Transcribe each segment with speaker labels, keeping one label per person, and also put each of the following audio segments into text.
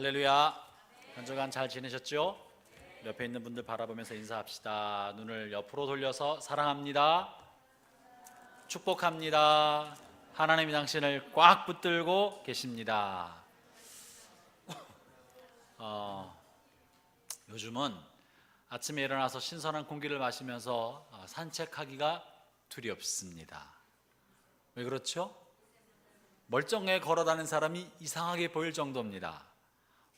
Speaker 1: 할렐루야. 한 주간 잘 지내셨죠? 옆에 있는 분들 바라보면서 인사합시다. 눈을 옆으로 돌려서 사랑합니다, 축복합니다, 하나님이 당신을 꽉 붙들고 계십니다. 요즘은 아침에 일어나서 신선한 공기를 마시면서 산책하기가 두렵습니다. 왜 그렇죠? 멀쩡하게 걸어다니는 사람이 이상하게 보일 정도입니다.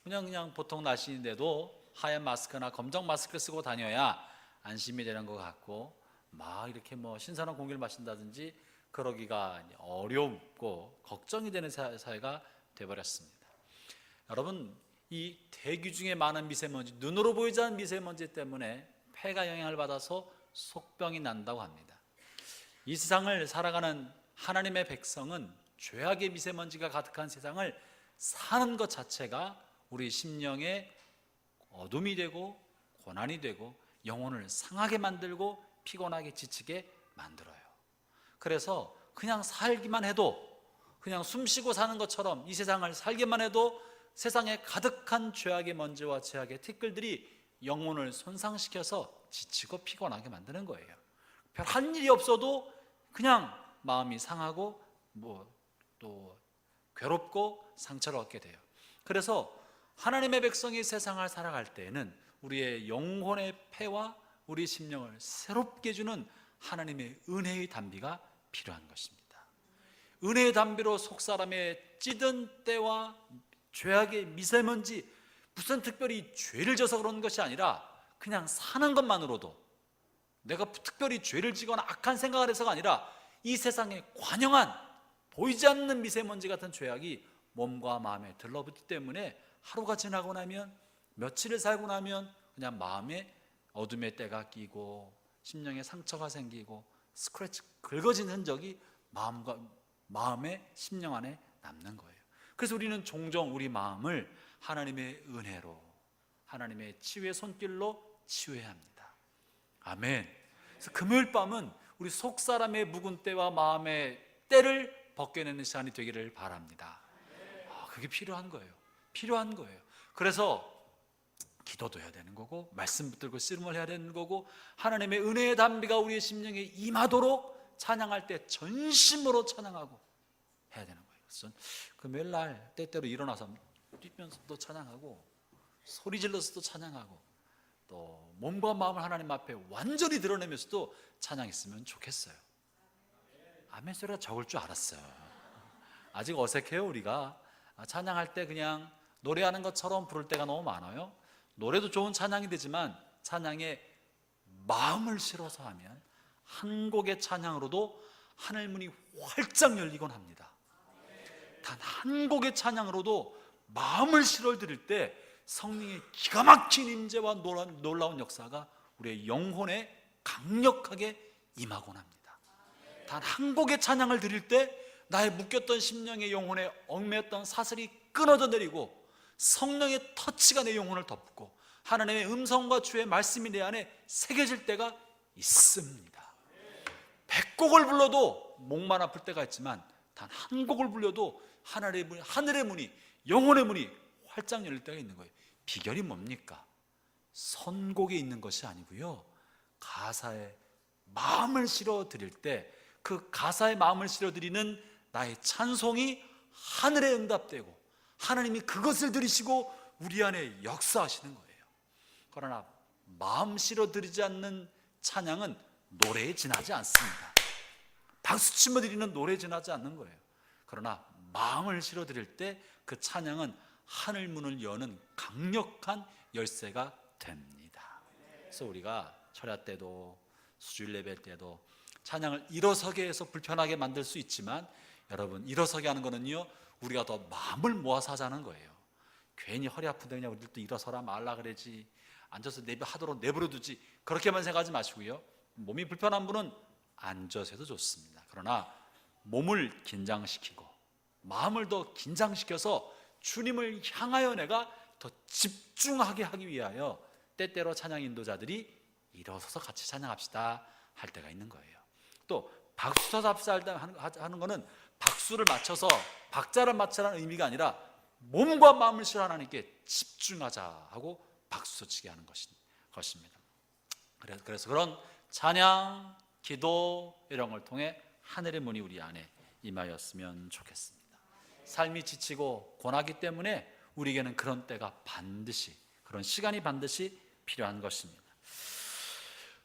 Speaker 1: 그냥 보통 날씨인데도 하얀 마스크나 검정 마스크 쓰고 다녀야 안심이 되는 것 같고, 막 이렇게 신선한 공기를 마신다든지 그러기가 어렵고 걱정이 되는 사회가 되어버렸습니다. 여러분, 이 대기 중에 많은 미세먼지, 눈으로 보이지 않는 미세먼지 때문에 폐가 영향을 받아서 속병이 난다고 합니다. 이 세상을 살아가는 하나님의 백성은 죄악의 미세먼지가 가득한 세상을 사는 것 자체가 우리 심령에 어둠이 되고 고난이 되고 영혼을 상하게 만들고 피곤하게 지치게 만들어요. 그래서 그냥 살기만 해도, 그냥 숨쉬고 사는 것처럼 이 세상을 살기만 해도 세상에 가득한 죄악의 먼지와 죄악의 티끌들이 영혼을 손상시켜서 지치고 피곤하게 만드는 거예요. 별 한 일이 없어도 그냥 마음이 상하고 또 괴롭고 상처를 얻게 돼요. 그래서 하나님의 백성이 세상을 살아갈 때에는 우리의 영혼의 폐와 우리 심령을 새롭게 해주는 하나님의 은혜의 담비가 필요한 것입니다. 은혜의 담비로 속사람의 찌든 때와 죄악의 미세먼지, 무슨 특별히 죄를 져서 그런 것이 아니라 그냥 사는 것만으로도, 내가 특별히 죄를 지거나 악한 생각을 해서가 아니라 이 세상에 관영한 보이지 않는 미세먼지 같은 죄악이 몸과 마음에 들러붙기 때문에 하루가 지나고 나면, 며칠을 살고 나면 그냥 마음에 어둠의 때가 끼고 심령에 상처가 생기고 스크래치, 긁어진 흔적이 마음의 심령 안에 남는 거예요. 그래서 우리는 종종 우리 마음을 하나님의 은혜로, 하나님의 치유의 손길로 치유해야 합니다. 아멘. 그래서 금요일 밤은 우리 속사람의 묵은 때와 마음의 때를 벗겨내는 시간이 되기를 바랍니다. 그게 필요한 거예요. 그래서 기도도 해야 되는 거고, 말씀 붙들고 씨름을 해야 되는 거고, 하나님의 은혜의 담비가 우리의 심령에 임하도록 찬양할 때 전심으로 찬양하고 해야 되는 거예요. 그래서 금요일 날 때때로 일어나서 뛰면서 또 찬양하고, 소리 질러서 또 찬양하고, 또 몸과 마음을 하나님 앞에 완전히 드러내면서도 찬양했으면 좋겠어요. 아멘 소리가 적을 줄 알았어요. 아직 어색해요. 우리가 찬양할 때 그냥 노래하는 것처럼 부를 때가 너무 많아요. 노래도 좋은 찬양이 되지만 찬양에 마음을 실어서 하면 한 곡의 찬양으로도 하늘문이 활짝 열리곤 합니다. 단 한 곡의 찬양으로도 마음을 실어 드릴 때 성령의 기가 막힌 임재와 놀라운 역사가 우리의 영혼에 강력하게 임하곤 합니다. 단 한 곡의 찬양을 드릴 때 나의 묶였던 심령의 영혼에 얽매였던 사슬이 끊어져 내리고 성령의 터치가 내 영혼을 덮고 하나님의 음성과 주의 말씀이 내 안에 새겨질 때가 있습니다. 100곡을 불러도 목만 아플 때가 있지만 단 한 곡을 불러도 하늘의 문이, 영혼의 문이 활짝 열릴 때가 있는 거예요. 비결이 뭡니까? 선곡에 있는 것이 아니고요, 가사에 마음을 실어 드릴 때 그 가사에 마음을 실어 드리는 나의 찬송이 하늘에 응답되고 하나님이 그것을 들으시고 우리 안에 역사하시는 거예요. 그러나 마음 실어 드리지 않는 찬양은 노래에 지나지 않습니다. 박수치며 드리는 노래에 지나지 않는 거예요. 그러나 마음을 실어 드릴 때 그 찬양은 하늘 문을 여는 강력한 열쇠가 됩니다. 그래서 우리가 철야 때도 수주일 예배 때도 찬양을 일어서게 해서 불편하게 만들 수 있지만, 여러분, 일어서게 하는 거는요, 우리가 더 마음을 모아서 하자는 거예요. 괜히 허리 아픈데 그냥 우리도 일어서라 말라 그러지, 앉아서 하도록 내버려두지, 그렇게만 생각하지 마시고요, 몸이 불편한 분은 앉아서 해도 좋습니다. 그러나 몸을 긴장시키고 마음을 더 긴장시켜서 주님을 향하여 내가 더 집중하게 하기 위하여 때때로 찬양 인도자들이 일어서서 같이 찬양합시다 할 때가 있는 거예요. 또 박수 쳐서 합시다 하는 거는 박수를 맞춰서 박자를 맞추라는 의미가 아니라 몸과 마음을 실어 하나님께 집중하자 하고 박수치게 하는 것입니다. 그래서 그런 찬양, 기도 이런 걸 통해 하늘의 문이 우리 안에 임하였으면 좋겠습니다. 삶이 지치고 고나기 때문에 우리에게는 그런 때가 반드시, 그런 시간이 반드시 필요한 것입니다.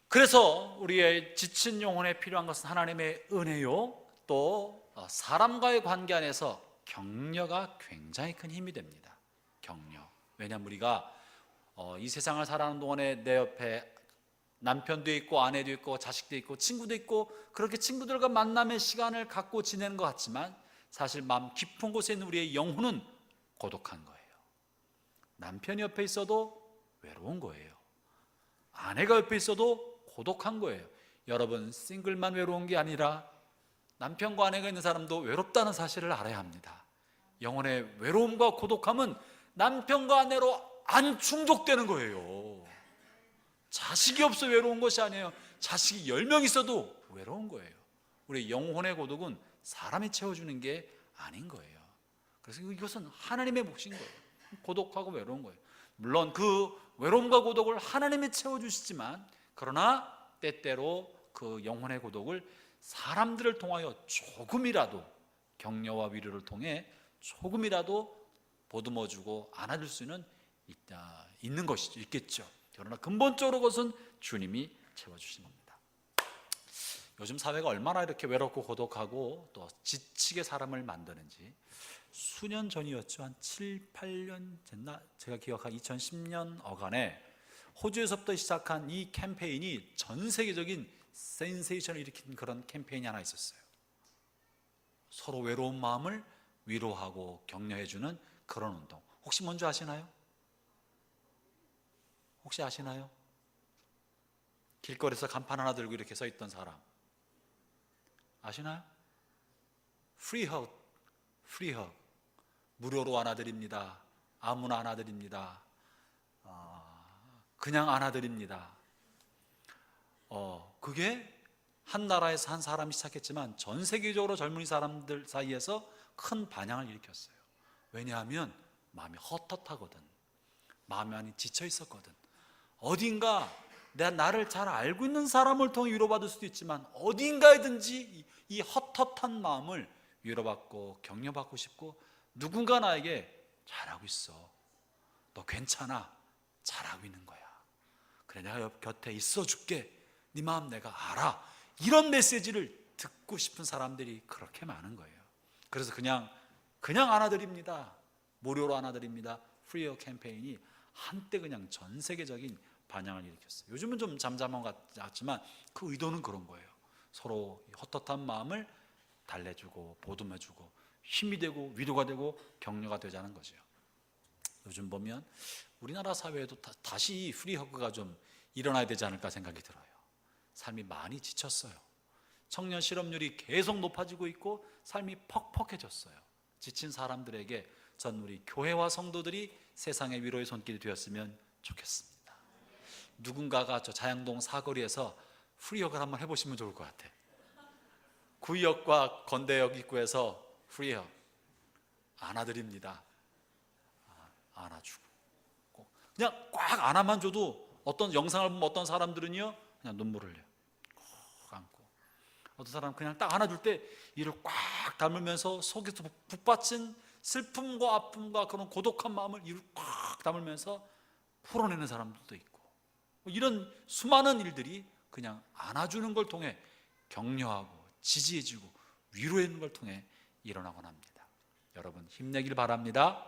Speaker 1: 그래서 우리의 지친 영혼에 필요한 것은 하나님의 은혜요, 또 사람과의 관계 안에서 격려가 굉장히 큰 힘이 됩니다. 격려. 왜냐하면 우리가 이 세상을 살아가는 동안에 내 옆에 남편도 있고 아내도 있고 자식도 있고 친구도 있고 그렇게 친구들과 만남의 시간을 갖고 지내는 것 같지만 사실 마음 깊은 곳에 있는 우리의 영혼은 고독한 거예요. 남편이 옆에 있어도 외로운 거예요. 아내가 옆에 있어도 고독한 거예요. 여러분, 싱글만 외로운 게 아니라 남편과 아내가 있는 사람도 외롭다는 사실을 알아야 합니다. 영혼의 외로움과 고독함은 남편과 아내로 안 충족되는 거예요. 자식이 없어 외로운 것이 아니에요. 자식이 10명 있어도 외로운 거예요. 우리 영혼의 고독은 사람이 채워주는 게 아닌 거예요. 그래서 이것은 하나님의 몫인 거예요. 고독하고 외로운 거예요. 물론 그 외로움과 고독을 하나님이 채워주시지만, 그러나 때때로 그 영혼의 고독을 사람들을 통하여 조금이라도 격려와 위로를 통해 조금이라도 보듬어주고 안아줄 수는 있는 것이죠. 있겠죠. 그러나 근본적으로 그것은 주님이 채워주신 겁니다. 요즘 사회가 얼마나 이렇게 외롭고 고독하고 또 지치게 사람을 만드는지, 수년 전이었죠. 한 7, 8년 됐나? 제가 기억한 2010년 어간에 호주에서부터 시작한 이 캠페인이 전 세계적인 센세이션을 일으킨 그런 캠페인이 하나 있었어요. 서로 외로운 마음을 위로하고 격려해주는 그런 운동. 혹시 뭔지 아시나요? 혹시 아시나요? 길거리에서 간판 하나 들고 이렇게 서 있던 사람 아시나요? 프리허그, 프리허그, 무료로 안아드립니다. 아무나 안아드립니다. 그냥 안아드립니다. 그게 한 나라에서 한 사람이 시작했지만 전 세계적으로 젊은이 사람들 사이에서 큰 반향을 일으켰어요. 왜냐하면 마음이 헛헛하거든. 마음이 많이 지쳐 있었거든. 어딘가 내가 나를 잘 알고 있는 사람을 통해 위로받을 수도 있지만 어딘가에든지 이 헛헛한 마음을 위로받고 격려받고 싶고, 누군가 나에게 잘하고 있어, 너 괜찮아, 잘하고 있는 거야, 그래 내가 옆 곁에 있어 줄게, 네 마음 내가 알아, 이런 메시지를 듣고 싶은 사람들이 그렇게 많은 거예요. 그래서 그냥 안아드립니다, 무료로 안아드립니다, 프리어 캠페인이 한때 그냥 전 세계적인 반향을 일으켰어요. 요즘은 좀 잠잠한 것 같지만 그 의도는 그런 거예요. 서로 헛헛한 마음을 달래주고 보듬어주고 힘이 되고 위로가 되고 격려가 되자는 거죠. 요즘 보면 우리나라 사회에도 다시 프리허그가 좀 일어나야 되지 않을까 생각이 들어요. 삶이 많이 지쳤어요. 청년 실업률이 계속 높아지고 있고 삶이 퍽퍽해졌어요. 지친 사람들에게 전 우리 교회와 성도들이 세상의 위로의 손길이 되었으면 좋겠습니다. 누군가가 저 자양동 사거리에서 프리허그를 한번 해보시면 좋을 것 같아. 구의역과 건대역 입구에서 프리허그 안아드립니다. 안아주고 그냥 꽉 안아만 줘도 어떤 영상을 보면 어떤 사람들은요 그냥 눈물을 흘려요. 꼭 안고, 어떤 사람은 그냥 딱 안아줄 때 이를 꽉 담으면서 속에서 북받친 슬픔과 아픔과 그런 고독한 마음을 이를 꽉 담으면서 풀어내는 사람들도 있고, 이런 수많은 일들이 그냥 안아주는 걸 통해 격려하고 지지해주고 위로해주는 걸 통해 일어나곤 합니다. 여러분 힘내길 바랍니다.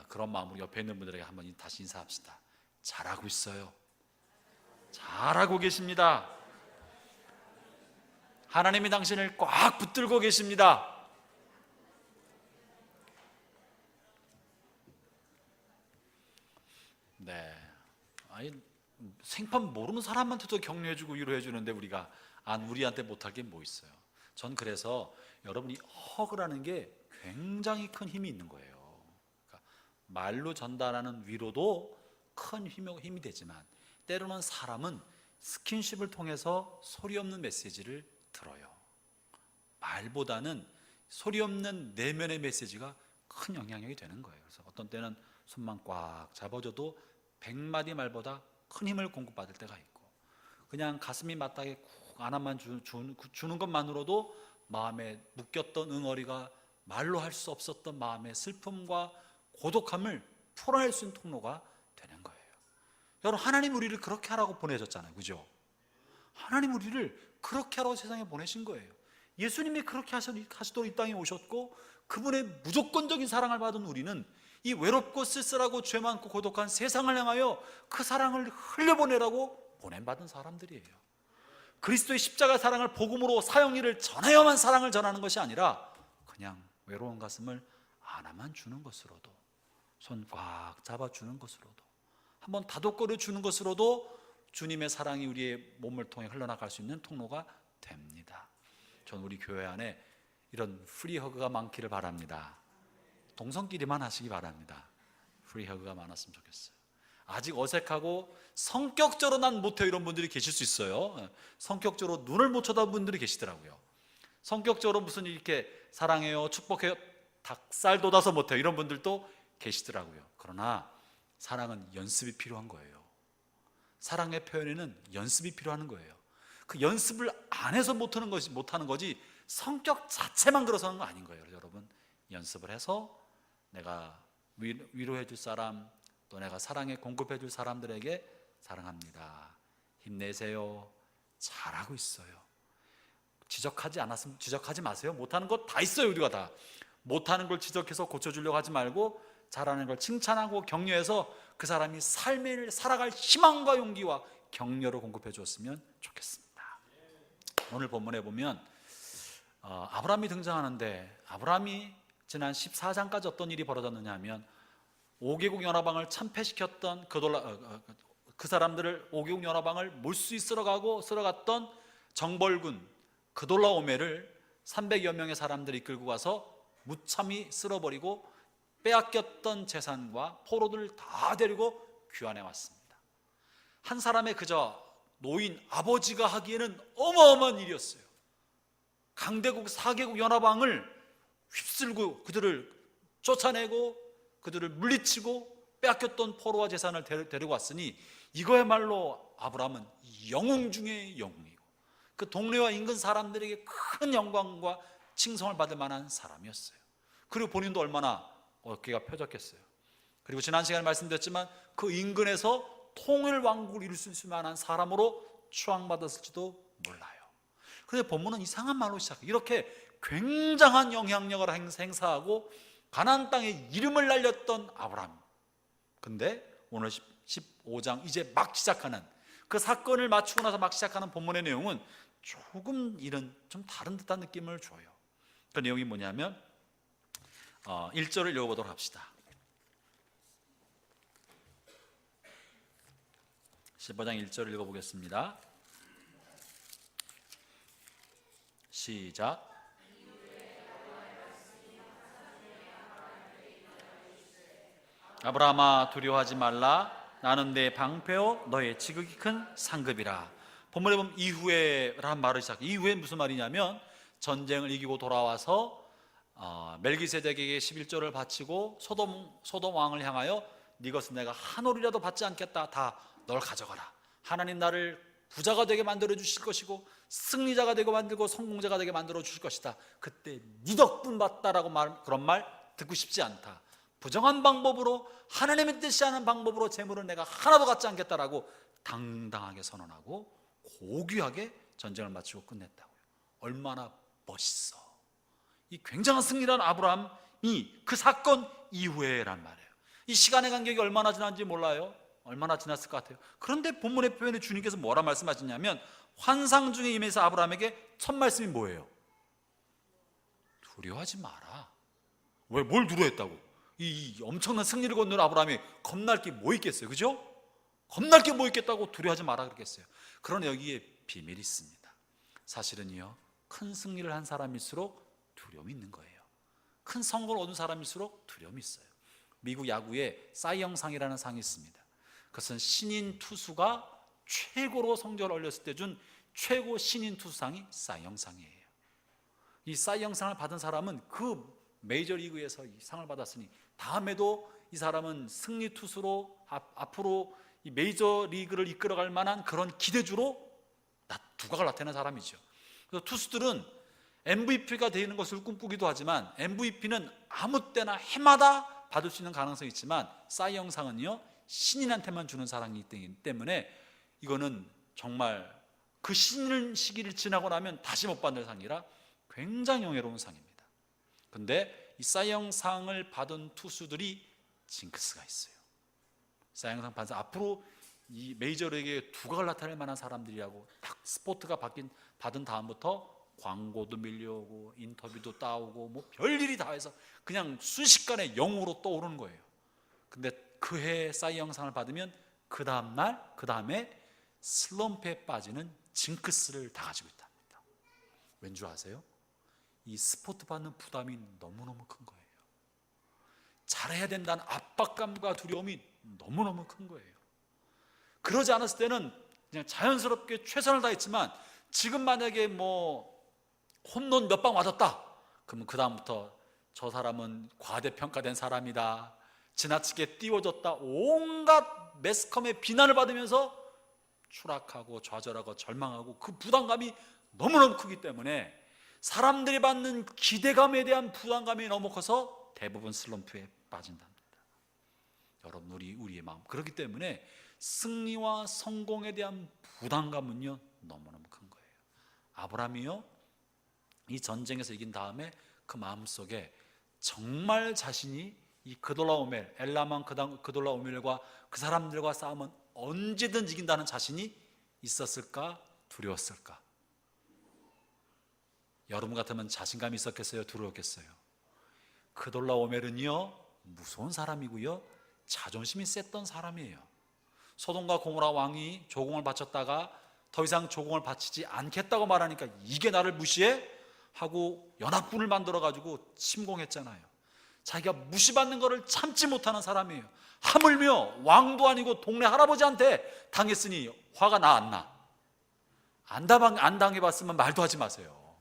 Speaker 1: 그런 마음으로 옆에 있는 분들에게 한번 다시 인사합시다. 잘하고 있어요. 잘하고 계십니다. 하나님이 당신을 꽉 붙들고 계십니다. 네, 생판 모르는 사람한테도 격려해주고 위로해주는데 우리한테 못할 게 뭐 있어요? 전 그래서 여러분이 허그라는 게 굉장히 큰 힘이 있는 거예요. 그러니까 말로 전달하는 위로도 큰 힘이 되지만 때로는 사람은 스킨십을 통해서 소리 없는 메시지를 들어요. 말보다는 소리 없는 내면의 메시지가 큰 영향력이 되는 거예요. 그래서 어떤 때는 손만 꽉 잡아줘도 100마디 말보다 큰 힘을 공급받을 때가 있고, 그냥 가슴이 마땅하게 쿡 안아만 주는 것만으로도 마음에 묶였던 응어리가 말로 할 수 없었던 마음의 슬픔과 고독함을 풀어낼 수 있는 통로가 되는 거예요. 여러분, 하나님 우리를 그렇게 하라고 보내셨잖아요, 그죠? 하나님 우리를 그렇게 하라고 세상에 보내신 거예요. 예수님이 그렇게 하시도록 이 땅에 오셨고, 그분의 무조건적인 사랑을 받은 우리는 이 외롭고 쓸쓸하고 죄 많고 고독한 세상을 향하여 그 사랑을 흘려보내라고 보냄받은 사람들이에요. 그리스도의 십자가 사랑을 복음으로 사형일을 전하여만 사랑을 전하는 것이 아니라 그냥 외로운 가슴을 안아만 주는 것으로도, 손 꽉 잡아주는 것으로도, 한번 다독거려 주는 것으로도 주님의 사랑이 우리의 몸을 통해 흘러나갈 수 있는 통로가 됩니다. 전 우리 교회 안에 이런 프리허그가 많기를 바랍니다. 동성끼리만 하시기 바랍니다. 프리허그가 많았으면 좋겠어요. 아직 어색하고 성격적으로 난 못해요 이런 분들이 계실 수 있어요. 성격적으로 눈을 못 쳐다본 분들이 계시더라고요. 성격적으로 무슨 이렇게 사랑해요, 축복해요, 닭살 돋아서 못해요 이런 분들도 계시더라고요. 그러나 사랑은 연습이 필요한 거예요. 사랑의 표현에는 연습이 필요한 거예요. 그 연습을 안 해서 못하는 거지 성격 자체만 그래서는 거 아닌 거예요. 여러분, 연습을 해서 내가 위로해 줄 사람, 또 내가 사랑에 공급해 줄 사람들에게 사랑합니다, 힘내세요, 잘하고 있어요, 지적하지 마세요. 못하는 거 다 있어요. 우리가 다 못하는 걸 지적해서 고쳐주려고 하지 말고 잘하는 걸 칭찬하고 격려해서 그 사람이 삶을 살아갈 희망과 용기와 격려를 공급해 주었으면 좋겠습니다. 오늘 본문에 보면 아브라함이 등장하는데, 아브라함이 지난 14장까지 어떤 일이 벌어졌느냐 하면 5개국 연합왕을 참패시켰던 그 사람들을 5개국 연합왕을 몰수히 쓸어갔던 정벌군 그돌라오메를 300여 명의 사람들이 이끌고 가서 무참히 쓸어버리고 빼앗겼던 재산과 포로들을 다 데리고 귀환해 왔습니다. 한 사람의 그저 노인 아버지가 하기에는 어마어마한 일이었어요. 강대국 4개국 연합왕을 휩쓸고 그들을 쫓아내고 그들을 물리치고 빼앗겼던 포로와 재산을 데리고 왔으니 이거야말로 아브라함은 영웅 중에 영웅이고 그 동네와 인근 사람들에게 큰 영광과 칭송을 받을 만한 사람이었어요. 그리고 본인도 얼마나 어깨가 펴졌겠어요. 그리고 지난 시간에 말씀드렸지만 그 인근에서 통일 왕국을 이룰 수 있을 만한 사람으로 추앙받았을지도 몰라요. 그런데 본문은 이상한 말로 시작해요. 이렇게 굉장한 영향력을 행사하고 가나안 땅에 이름을 날렸던 아브라함, 근데 오늘 15장 이제 막 시작하는 그 사건을 맞추고 나서 막 시작하는 본문의 내용은 조금 이런 좀 다른 듯한 느낌을 줘요. 그 내용이 뭐냐면 1절을 읽어보도록 합시다. 15장 1절을 읽어보겠습니다. 시작. 아브라함아 두려워하지 말라. 나는 내 방패요 너의 지극히 큰 상급이라. 본문에 보면 이후에라는 말을 시작해요. 이후에 무슨 말이냐면 전쟁을 이기고 돌아와서 멜기세덱에게 11조를 바치고 소돔 왕을 향하여 네 것은 내가 한 올이라도 받지 않겠다. 다 널 가져가라. 하나님 나를 부자가 되게 만들어 주실 것이고 승리자가 되고 만들고 성공자가 되게 만들어 주실 것이다. 그때 네 덕분 받다라고 그런 말 듣고 싶지 않다. 부정한 방법으로 하나님의 뜻이 않은 방법으로 재물을 내가 하나도 갖지 않겠다라고 당당하게 선언하고 고귀하게 전쟁을 마치고 끝냈다고요. 얼마나 멋있어. 이 굉장한 승리라는 아브라함이 그 사건 이후에란 말이에요. 이 시간의 간격이 얼마나 지났는지 몰라요. 얼마나 지났을 것 같아요. 그런데 본문의 표현에 주님께서 뭐라 말씀하시냐면 환상 중에 임해서 아브라함에게 첫 말씀이 뭐예요? 두려워하지 마라. 왜 뭘 두려워했다고? 이 엄청난 승리를 거둔 아브라함이 겁날 게 뭐 있겠어요, 그죠? 겁날 게 뭐 있겠다고 두려워하지 마라 그랬겠어요. 그러나 여기에 비밀이 있습니다. 사실은요, 큰 승리를 한 사람일수록 두려움이 있는 거예요. 큰 성공을 얻은 사람일수록 두려움이 있어요. 미국 야구에 사이 영상이라는 상이 있습니다. 그것은 신인 투수가 최고로 성적을 올렸을 때 준 최고 신인 투수상이 사이 영상이에요. 이 사이 영상을 받은 사람은 그 메이저리그에서 이 상을 받았으니 다음에도 이 사람은 승리 투수로 앞으로 이 메이저리그를 이끌어갈 만한 그런 기대주로 두각을 나타내는 사람이죠. 그래서 투수들은 MVP가 되는 것을 꿈꾸기도 하지만 MVP는 아무 때나 해마다 받을 수 있는 가능성이 있지만 사이 영상은요 신인한테만 주는 상이기 때문에 이거는 정말 그 신인 시기를 지나고 나면 다시 못 받는 상이라 굉장히 영예로운 상입니다. 근데 이 사이 영상을 받은 투수들이 징크스가 있어요. 사이 영상 받은 앞으로 이 메이저리그에 두각을 나타낼 만한 사람들이라고 딱 스포트가 받은 다음부터 광고도 밀려오고 인터뷰도 따오고 뭐 별일이 다 해서 그냥 순식간에 영웅으로 떠오르는 거예요. 근데 그 해에 사이 영상을 받으면 그 다음에 슬럼프에 빠지는 징크스를 다 가지고 있답니다. 왠 줄 아세요? 이 스포트 받는 부담이 너무너무 큰 거예요. 잘해야 된다는 압박감과 두려움이 너무너무 큰 거예요. 그러지 않았을 때는 그냥 자연스럽게 최선을 다했지만 지금 만약에 뭐 홈런 몇 방 맞았다 그러면 그 다음부터 저 사람은 과대평가된 사람이다, 지나치게 띄워졌다, 온갖 매스컴의 비난을 받으면서 추락하고 좌절하고 절망하고 그 부담감이 너무너무 크기 때문에 사람들이 받는 기대감에 대한 부담감이 너무 커서 대부분 슬럼프에 빠진답니다. 여러분 우리의 마음 그렇기 때문에 승리와 성공에 대한 부담감은요 너무너무 큰 거예요. 아브라함이요 이 전쟁에서 이긴 다음에 그 마음속에 정말 자신이 이 그돌라오멜 엘라만 그돌라오멜과 그 사람들과 싸우면 언제든 이긴다는 자신이 있었을까 두려웠을까? 여러분 같으면 자신감이 있었겠어요 두려웠겠어요? 그돌라오멜은요 무서운 사람이고요 자존심이 셌던 사람이에요. 소돔과 고모라 왕이 조공을 바쳤다가 더 이상 조공을 바치지 않겠다고 말하니까 이게 나를 무시해? 하고 연합군을 만들어 가지고 침공했잖아요. 자기가 무시받는 것을 참지 못하는 사람이에요. 하물며 왕도 아니고 동네 할아버지한테 당했으니 화가 나 안 나? 안 당해봤으면 말도 하지 마세요.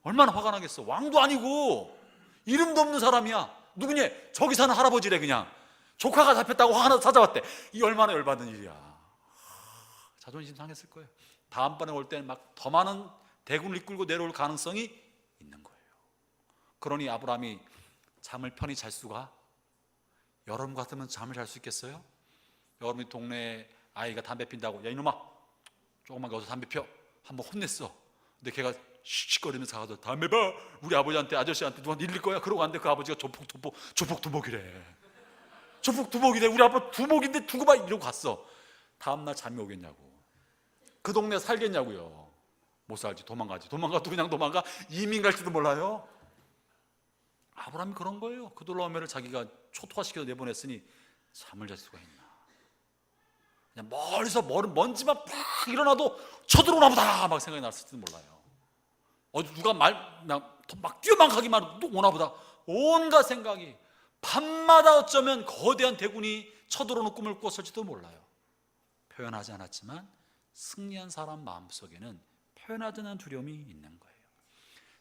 Speaker 1: 얼마나 화가 나겠어. 왕도 아니고 이름도 없는 사람이야. 누구니? 저기 사는 할아버지래. 그냥 조카가 잡혔다고 화가 나서 찾아왔대. 이 얼마나 열받는 일이야. 자존심 상했을 거예요. 다음번에 올 때는 막 더 많은 대군을 이끌고 내려올 가능성이 있는 거예요. 그러니 아브라함이 잠을 편히 잘 수가? 여러분 같으면 잠을 잘 수 있겠어요? 여러분이 동네에 아이가 담배 핀다고 야 이놈아 조금만 가서 담배 펴 한번 혼냈어. 근데 걔가 씩씩거리면서 가서 담배 봐 우리 아버지한테 아저씨한테 누가 일릴 거야? 그러고 왔는데 그 아버지가 조폭두목이래. 조폭두목이래. 우리 아빠 두목인데 두고 봐 이러고 갔어. 다음날 잠이 오겠냐고. 그 동네 살겠냐고요. 못 살지. 도망가도 그냥 도망가. 이민 갈지도 몰라요. 아브라함이 그런 거예요. 그돌라오멜을 자기가 초토화시켜서 내보냈으니 잠을 잘 수가 있나. 그냥 멀리서 먼지만 팍 일어나도 쳐들어오나 보다 막 생각이 났을지도 몰라요. 누가 막 뛰어만 가기만 해도 또 오나 보다. 온갖 생각이 밤마다 어쩌면 거대한 대군이 쳐들어오는 꿈을 꿨을지도 몰라요. 표현하지 않았지만 승리한 사람 마음속에는 표현하지 않은 두려움이 있는 거예요.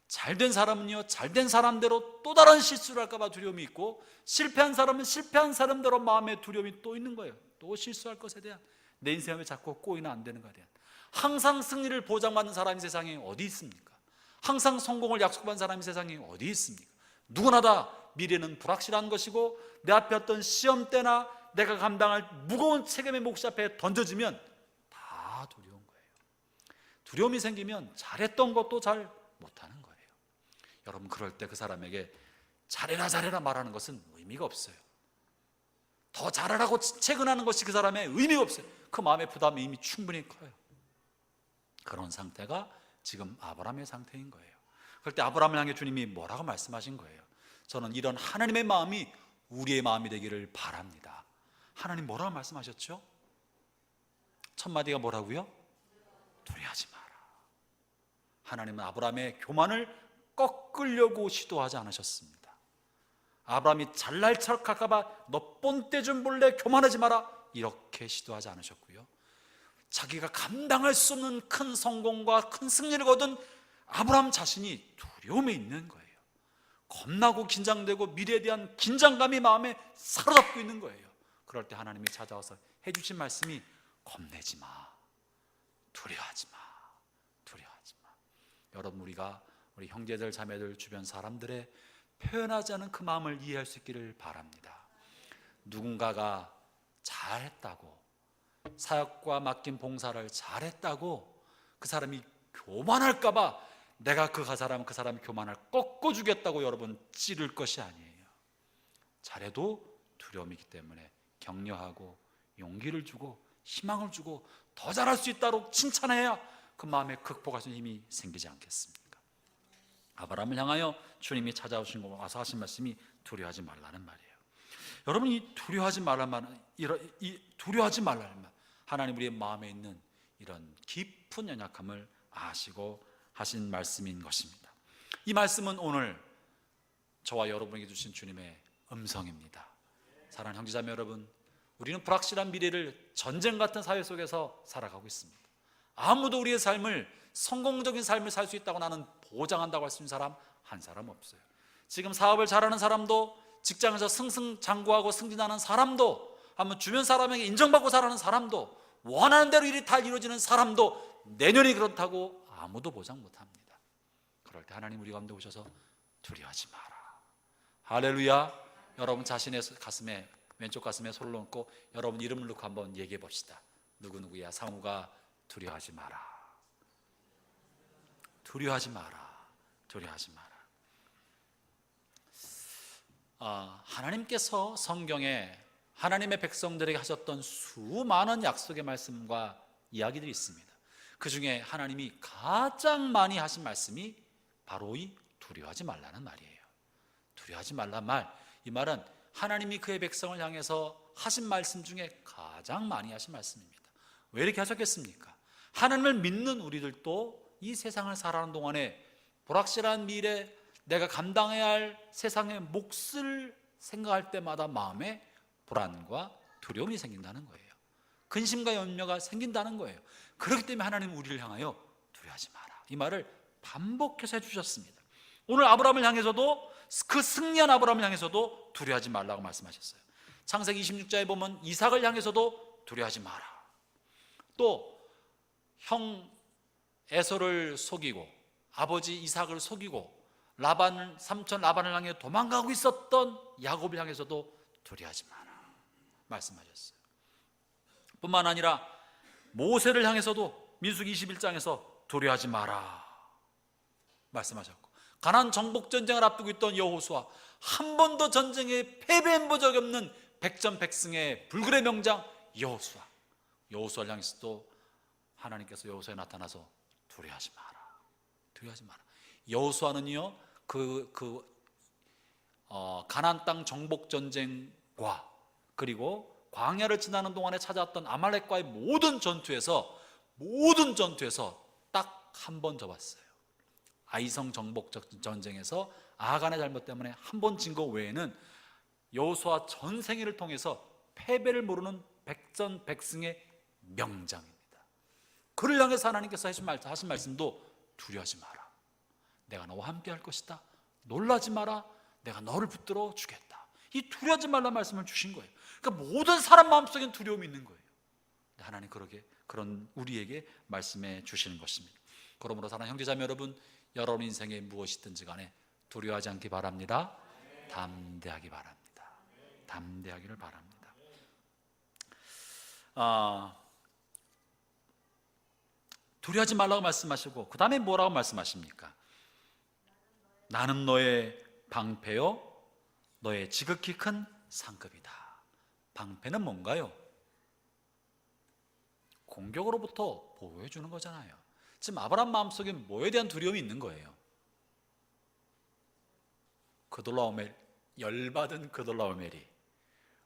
Speaker 1: 잘된 사람은요 잘된 사람대로 또 다른 실수를 할까 봐 두려움이 있고 실패한 사람은 실패한 사람대로 마음에 두려움이 또 있는 거예요. 또 실수할 것에 대한 내 인생에 왜 자꾸 꼬이나 안 되는 것에 대한 항상 승리를 보장받는 사람이 세상에 어디 있습니까? 항상 성공을 약속받은 사람이 세상에 어디 있습니까? 누구나 다 미래는 불확실한 것이고 내 앞에 어떤 시험 때나 내가 감당할 무거운 책임의 몫 앞에 던져지면 다 두려운 거예요. 두려움이 생기면 잘했던 것도 잘 못하는 거예요. 여러분 그럴 때 그 사람에게 잘해라 말하는 것은 의미가 없어요. 더 잘하라고 채근하는 것이 그 사람의 의미가 없어요. 그 마음의 부담이 이미 충분히 커요. 그런 상태가 지금 아브라함의 상태인 거예요. 그럴 때 아브라함을 향해 주님이 뭐라고 말씀하신 거예요? 저는 이런 하나님의 마음이 우리의 마음이 되기를 바랍니다. 하나님 뭐라고 말씀하셨죠? 첫 마디가 뭐라고요? 두려워하지 마라. 하나님은 아브라함의 교만을 꺾으려고 시도하지 않으셨습니다. 아브라함이 잘날 척할까 봐 너 뻔때 좀 볼래 교만하지 마라 이렇게 시도하지 않으셨고요. 자기가 감당할 수 없는 큰 성공과 큰 승리를 거둔 아브라함 자신이 두려움에 있는 거예요. 겁나고 긴장되고 미래에 대한 긴장감이 마음에 사로잡고 있는 거예요. 그럴 때 하나님이 찾아와서 해주신 말씀이 겁내지 마, 두려워하지 마, 두려워하지 마. 여러분, 우리가 우리 형제들 자매들 주변 사람들의 표현하지 않은 그 마음을 이해할 수 있기를 바랍니다. 누군가가 잘했다고, 사역과 맡긴 봉사를 잘했다고 그 사람이 교만할까 봐 내가 그 사람이 교만을 꺾어주겠다고 여러분 찌를 것이 아니에요. 잘해도 두려움이 있기 때문에 격려하고 용기를 주고 희망을 주고 더 잘할 수 있도록 칭찬해야 그 마음에 극복할 수 있는 힘이 생기지 않겠습니까? 아브라함을 향하여 주님이 찾아오신 거 와서 하신 말씀이 두려워하지 말라는 말이에요. 여러분, 이 두려워하지 말라는 말, 하나님 우리의 마음에 있는 이런 깊은 연약함을 아시고 하신 말씀인 것입니다. 이 말씀은 오늘 저와 여러분에게 주신 주님의 음성입니다. 사랑하는 형제자매 여러분, 우리는 불확실한 미래를 전쟁 같은 사회 속에서 살아가고 있습니다. 아무도 우리의 삶을, 성공적인 삶을 살 수 있다고 나는 보장한다고 할 수 있는 사람 한 사람 없어요. 지금 사업을 잘하는 사람도, 직장에서 승승장구하고 승진하는 사람도, 한번 주변 사람에게 인정받고 살아가는 사람도, 원하는 대로 일이 다 이루어지는 사람도 내년이 그렇다고 아무도 보장 못합니다. 그럴 때 하나님 우리 가운데 오셔서 두려워하지 마라. 할렐루야. 여러분 자신의 가슴에, 왼쪽 가슴에 손을 얹고 여러분 이름을 넣고 한번 얘기해 봅시다. 누구누구야. 상우가 두려워하지 마라. 두려워하지 마라. 두려워하지 마라. 하나님께서 성경에 하나님의 백성들에게 하셨던 수많은 약속의 말씀과 이야기들이 있습니다. 그 중에 하나님이 가장 많이 하신 말씀이 바로 이 두려워하지 말라는 말이에요. 두려워하지 말라는 말, 이 말은 하나님이 그의 백성을 향해서 하신 말씀 중에 가장 많이 하신 말씀입니다. 왜 이렇게 하셨겠습니까? 하나님을 믿는 우리들도 이 세상을 살아가는 동안에 불확실한 미래, 내가 감당해야 할 세상의 몫을 생각할 때마다 마음에 불안과 두려움이 생긴다는 거예요. 근심과 염려가 생긴다는 거예요. 그렇기 때문에 하나님은 우리를 향하여 두려워하지 마라, 이 말을 반복해서 해주셨습니다. 오늘 아브라함을 향해서도, 그 승리한 아브라함을 향해서도 두려워하지 말라고 말씀하셨어요. 창세기 26장에 보면 이삭을 향해서도 두려워하지 마라. 또 형 에서를 속이고 아버지 이삭을 속이고 삼촌 라반을 향해 도망가고 있었던 야곱을 향해서도 두려워하지 마라 말씀하셨어요. 뿐만 아니라 모세를 향해서도 민수기 21장에서 두려워하지 마라 말씀하셨고, 가나안 정복 전쟁을 앞두고 있던 여호수아, 한 번도 전쟁에 패배한 적이 없는 백전백승의 불굴의 명장 여호수아를 향해서도 하나님께서 여호수아에 나타나서 두려워하지 마라, 두려워하지 마라. 여호수아는요, 가나안 땅 정복 전쟁과 그리고 광야를 지나는 동안에 찾아왔던 아말렉과의 모든 전투에서 딱 한 번 져봤어요. 아이성 정복 전쟁에서 아간의 잘못 때문에 한 번 진 거 외에는 여호수아 전생애를 통해서 패배를 모르는 백전백승의 명장입니다. 그를 향해서 하나님께서 하신 말씀도 두려워하지 마라, 내가 너와 함께 할 것이다, 놀라지 마라, 내가 너를 붙들어 주겠다. 이 두려워하지 말라는 말씀을 주신 거예요. 그러니까 모든 사람 마음속엔 두려움이 있는 거예요. 하나님 그런 우리에게 말씀해 주시는 것입니다. 그러므로 사랑하는 형제자매 여러분, 여러분 인생에 무엇이든지 간에 두려워하지 않기 바랍니다. 담대하기 바랍니다. 담대하기를 바랍니다. 두려워하지 말라고 말씀하시고 그 다음에 뭐라고 말씀하십니까? 나는 너의 방패요 너의 지극히 큰 상급이다. 방패는 뭔가요? 공격으로부터 보호해 주는 거잖아요. 지금 아브라함 마음속에 뭐에 대한 두려움이 있는 거예요? 열받은 그돌라오멜이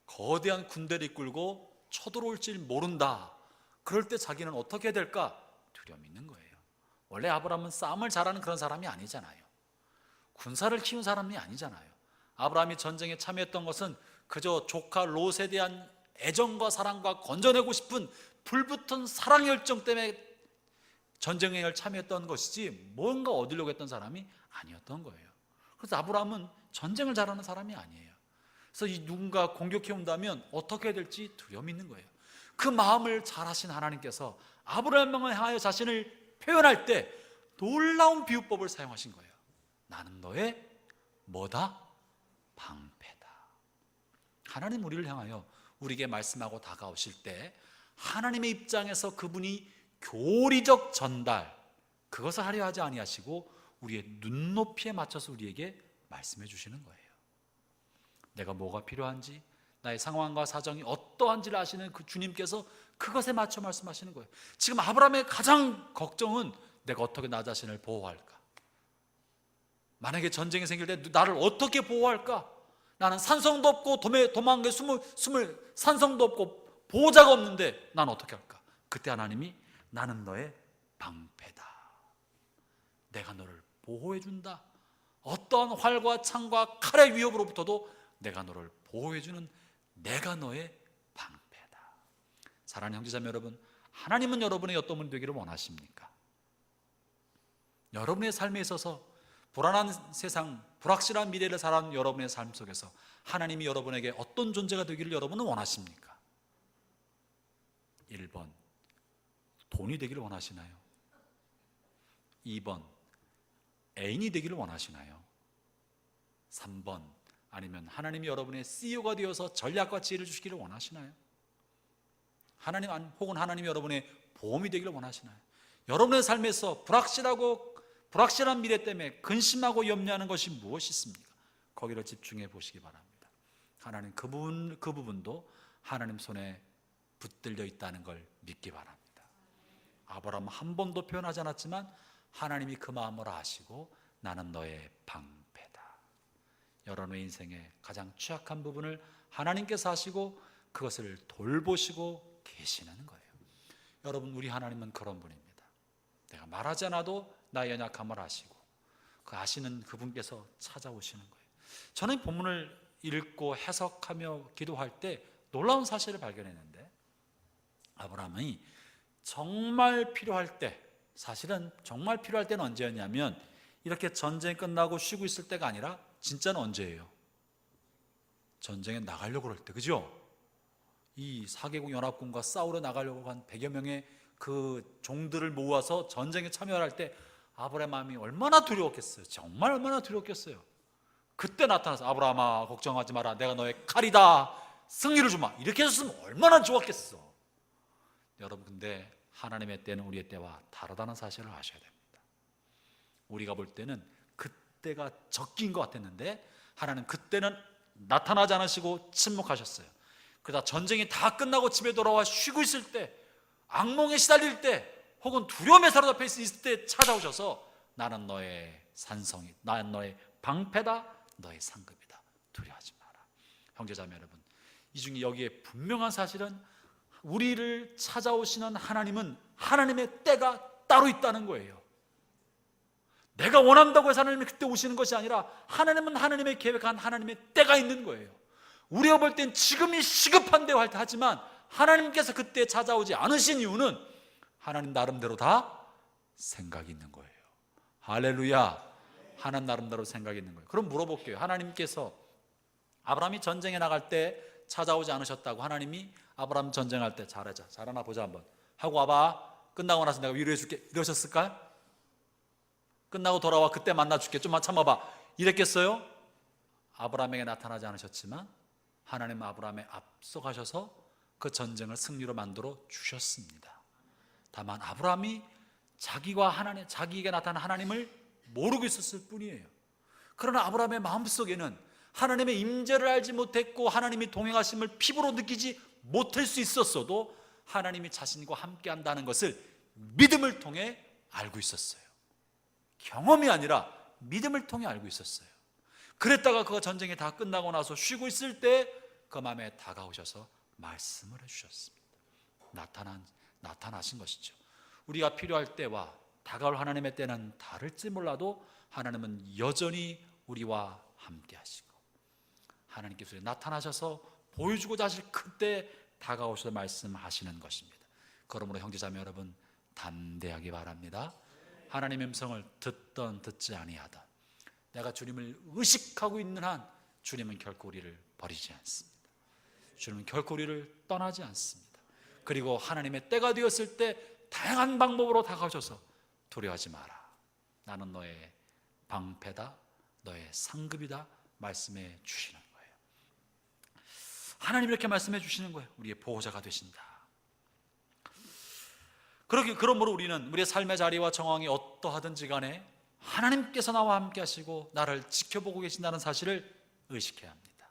Speaker 1: 거대한 군대를 이끌고 쳐들어올지 모른다. 그럴 때 자기는 어떻게 해야 될까? 두려움이 있는 거예요. 원래 아브라함은 싸움을 잘하는 그런 사람이 아니잖아요. 군사를 키운 사람이 아니잖아요. 아브라함이 전쟁에 참여했던 것은 그저 조카 롯에 대한 애정과 사랑과 건져내고 싶은 불붙은 사랑의 열정 때문에 전쟁에 참여했던 것이지 뭔가 얻으려고 했던 사람이 아니었던 거예요. 그래서 아브라함은 전쟁을 잘하는 사람이 아니에요. 그래서 이 누군가 공격해 온다면 어떻게 해야 될지 두려움이 있는 거예요. 그 마음을 잘 하신 하나님께서 아브라함을 향하여 자신을 표현할 때 놀라운 비유법을 사용하신 거예요. 나는 너의 뭐다? 방패다. 하나님 우리를 향하여 우리에게 말씀하고 다가오실 때 하나님의 입장에서 그분이 교리적 전달, 그것을 하려 하지 아니하시고 우리의 눈높이에 맞춰서 우리에게 말씀해 주시는 거예요. 내가 뭐가 필요한지, 나의 상황과 사정이 어떠한지를 아시는 그 주님께서 그것에 맞춰 말씀하시는 거예요. 지금 아브라함의 가장 걱정은 내가 어떻게 나 자신을 보호할까? 만약에 전쟁이 생길 때 나를 어떻게 보호할까? 나는 산성도 없고 도망에 숨을 산성도 없고 보호자가 없는데 난 어떻게 할까? 그때 하나님이 나는 너의 방패다. 내가 너를 보호해 준다. 어떠한 활과 창과 칼의 위협으로부터도 내가 너를 보호해 주는 내가 너의 방패다. 사랑하는 형제자매 여러분, 하나님은 여러분의 어떤 분이 되기를 원하십니까? 여러분의 삶에 있어서 불안한 세상, 불확실한 미래를 살아가는 여러분의 삶 속에서 하나님이 여러분에게 어떤 존재가 되기를 여러분은 원하십니까? 1번, 돈이 되기를 원하시나요? 2번, 애인이 되기를 원하시나요? 3번, 아니면 하나님이 여러분의 CEO가 되어서 전략과 지혜를 주시기를 원하시나요? 혹은 하나님이 여러분의 보험이 되기를 원하시나요? 여러분의 삶에서 불확실한 미래 때문에 근심하고 염려하는 것이 무엇이 있습니까? 거기를 집중해 보시기 바랍니다. 하나님 그 부분도 하나님 손에 붙들려 있다는 걸 믿기 바랍니다. 아브라함은 한 번도 표현하지 않았지만 하나님이 그 마음을 아시고 나는 너의 방패다. 여러분의 인생의 가장 취약한 부분을 하나님께서 아시고 그것을 돌보시고 계시는 거예요. 여러분, 우리 하나님은 그런 분입니다. 내가 말하지 않아도 나의 연약함을 아시고 그 아시는 그분께서 찾아오시는 거예요. 저는 본문을 읽고 해석하며 기도할 때 놀라운 사실을 발견했는데, 아브라함이 정말 필요할 때, 사실은 정말 필요할 때는 언제였냐면 이렇게 전쟁이 끝나고 쉬고 있을 때가 아니라 진짜는 언제예요? 전쟁에 나가려고 그럴 때, 그죠? 이 4개국 연합군과 싸우러 나가려고 한 100여 명의 그 종들을 모아서 전쟁에 참여할 때 아브라함의 마음이 얼마나 두려웠겠어요. 정말 얼마나 두려웠겠어요. 그때 나타나서 아브라함아 걱정하지 마라, 내가 너의 칼이다, 승리를 주마, 이렇게 했으면 얼마나 좋았겠어. 여러분, 근데 하나님의 때는 우리의 때와 다르다는 사실을 아셔야 됩니다. 우리가 볼 때는 그때가 적긴 것 같았는데 하나님 그때는 나타나지 않으시고 침묵하셨어요. 그러다 전쟁이 다 끝나고 집에 돌아와 쉬고 있을 때, 악몽에 시달릴 때, 혹은 두려움에 사로잡혀 있을 때 찾아오셔서 나는 너의 산성이, 나는 너의 방패다, 너의 상급이다, 두려워하지 마라. 형제자매 여러분, 이 중에 여기에 분명한 사실은 우리를 찾아오시는 하나님은 하나님의 때가 따로 있다는 거예요. 내가 원한다고 해서 하나님이 그때 오시는 것이 아니라 하나님은 하나님의 계획한 하나님의 때가 있는 거예요. 우리가 볼 땐 지금이 시급한데 하지만 하나님께서 그때 찾아오지 않으신 이유는 하나님 나름대로 다 생각이 있는 거예요. 할렐루야. 하나님 나름대로 생각이 있는 거예요. 그럼 물어볼게요. 하나님께서 아브라함이 전쟁에 나갈 때 찾아오지 않으셨다고 하나님이 아브라함 전쟁할 때 잘하나 보자 한번 하고 와봐, 끝나고 나서 내가 위로해 줄게, 이러셨을까요? 끝나고 돌아와, 그때 만나 줄게, 좀만 참아봐, 이랬겠어요? 아브라함에게 나타나지 않으셨지만 하나님 아브라함에 앞서가셔서 그 전쟁을 승리로 만들어 주셨습니다. 다만 아브라함이 자기에게 나타난 하나님을 모르고 있었을 뿐이에요. 그러나 아브라함의 마음속에는 하나님의 임재를 알지 못했고 하나님이 동행하심을 피부로 느끼지 못할 수 있었어도 하나님이 자신과 함께 한다는 것을 믿음을 통해 알고 있었어요. 경험이 아니라 믿음을 통해 알고 있었어요. 그랬다가 그 전쟁이 다 끝나고 나서 쉬고 있을 때 그 마음에 다가오셔서 말씀을 해주셨습니다. 나타나신 것이죠. 우리가 필요할 때와 다가올 하나님의 때는 다를지 몰라도 하나님은 여전히 우리와 함께 하시고 하나님께서 나타나셔서 보여주고자 하실 그때 다가오셔서 말씀하시는 것입니다. 그러므로 형제자매 여러분, 담대하기 바랍니다. 하나님의 음성을 듣던 듣지 아니하던 내가 주님을 의식하고 있는 한 주님은 결코 우리를 버리지 않습니다. 주님은 결코 우리를 떠나지 않습니다. 그리고 하나님의 때가 되었을 때 다양한 방법으로 다가오셔서 두려워하지 마라, 나는 너의 방패다, 너의 상급이다 말씀해 주시는 거예요. 하나님 이렇게 말씀해 주시는 거예요. 우리의 보호자가 되신다. 그러므로 우리는 우리의 삶의 자리와 정황이 어떠하든지 간에 하나님께서 나와 함께 하시고 나를 지켜보고 계신다는 사실을 의식해야 합니다.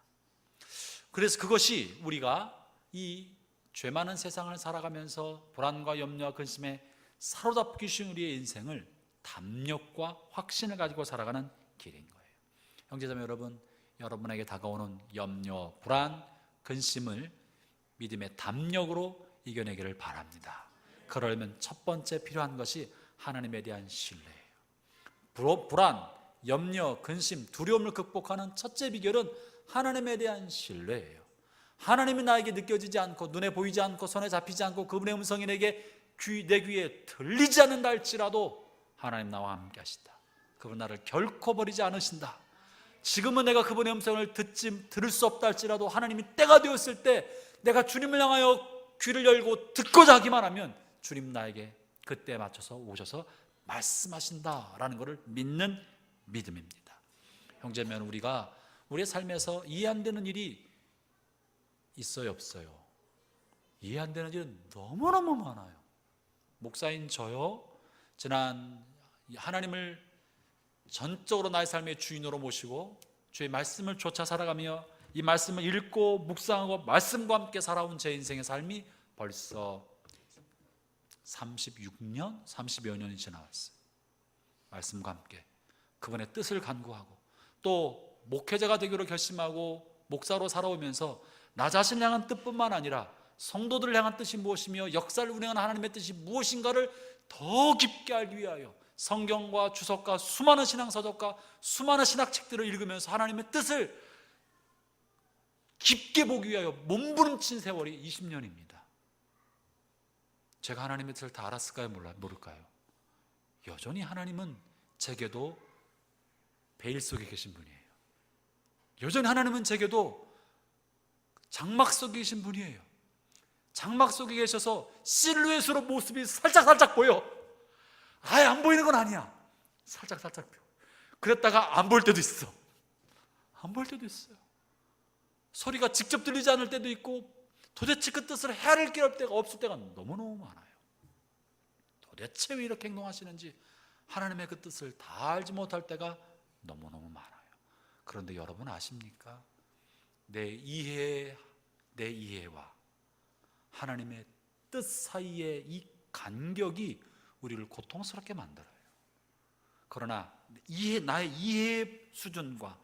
Speaker 1: 그래서 그것이 우리가 이 죄 많은 세상을 살아가면서 불안과 염려와 근심에 사로잡기 쉬운 우리의 인생을 담력과 확신을 가지고 살아가는 길인 거예요. 형제자매 여러분, 여러분에게 다가오는 염려, 불안, 근심을 믿음의 담력으로 이겨내기를 바랍니다. 그러려면 첫 번째 필요한 것이 하나님에 대한 신뢰예요. 불안, 염려, 근심, 두려움을 극복하는 첫째 비결은 하나님에 대한 신뢰예요. 하나님이 나에게 느껴지지 않고 눈에 보이지 않고 손에 잡히지 않고 그분의 음성이 내 귀에 들리지 않는다 할지라도 하나님 나와 함께 하신다. 그분 나를 결코 버리지 않으신다. 지금은 내가 그분의 음성을 들을 수 없다 할지라도 하나님이 때가 되었을 때 내가 주님을 향하여 귀를 열고 듣고자 하기만 하면 주님 나에게 그때에 맞춰서 오셔서 말씀하신다라는 것을 믿는 믿음입니다. 형제면 우리가 우리의 삶에서 이해 안 되는 일이 있어요, 없어요? 이해 안 되는 일은 너무너무 많아요. 목사인 저요, 지난 하나님을 전적으로 나의 삶의 주인으로 모시고 주의 말씀을 쫓아 살아가며 이 말씀을 읽고 묵상하고 말씀과 함께 살아온 제 인생의 삶이 벌써 36년, 30여 년이 지나왔어요. 말씀과 함께 그분의 뜻을 간구하고 또 목회자가 되기로 결심하고 목사로 살아오면서 나 자신을 향한 뜻뿐만 아니라 성도들을 향한 뜻이 무엇이며 역사를 운행하는 하나님의 뜻이 무엇인가를 더 깊게 알기 위하여 성경과 주석과 수많은 신앙서적과 수많은 신학책들을 읽으면서 하나님의 뜻을 깊게 보기 위하여 몸부림친 세월이 20년입니다. 제가 하나님의 뜻을 다 알았을까요? 모를까요? 여전히 하나님은 제게도 베일 속에 계신 분이에요. 여전히 하나님은 제게도 장막 속에 계신 분이에요. 장막 속에 계셔서 실루엣으로 모습이 살짝 보여. 아예 안 보이는 건 아니야. 살짝 보여. 그랬다가 안 보일 때도 있어. 안 보일 때도 있어요. 소리가 직접 들리지 않을 때도 있고 도대체 그 뜻을 헤아릴 길 없을 때가 없을 때가 너무너무 많아요. 도대체 왜 이렇게 행동하시는지 하나님의 그 뜻을 다 알지 못할 때가 너무너무 많아요. 그런데 여러분 아십니까? 내 이해와 하나님의 뜻 사이의 이 간격이 우리를 고통스럽게 만들어요. 그러나 나의 이해 수준과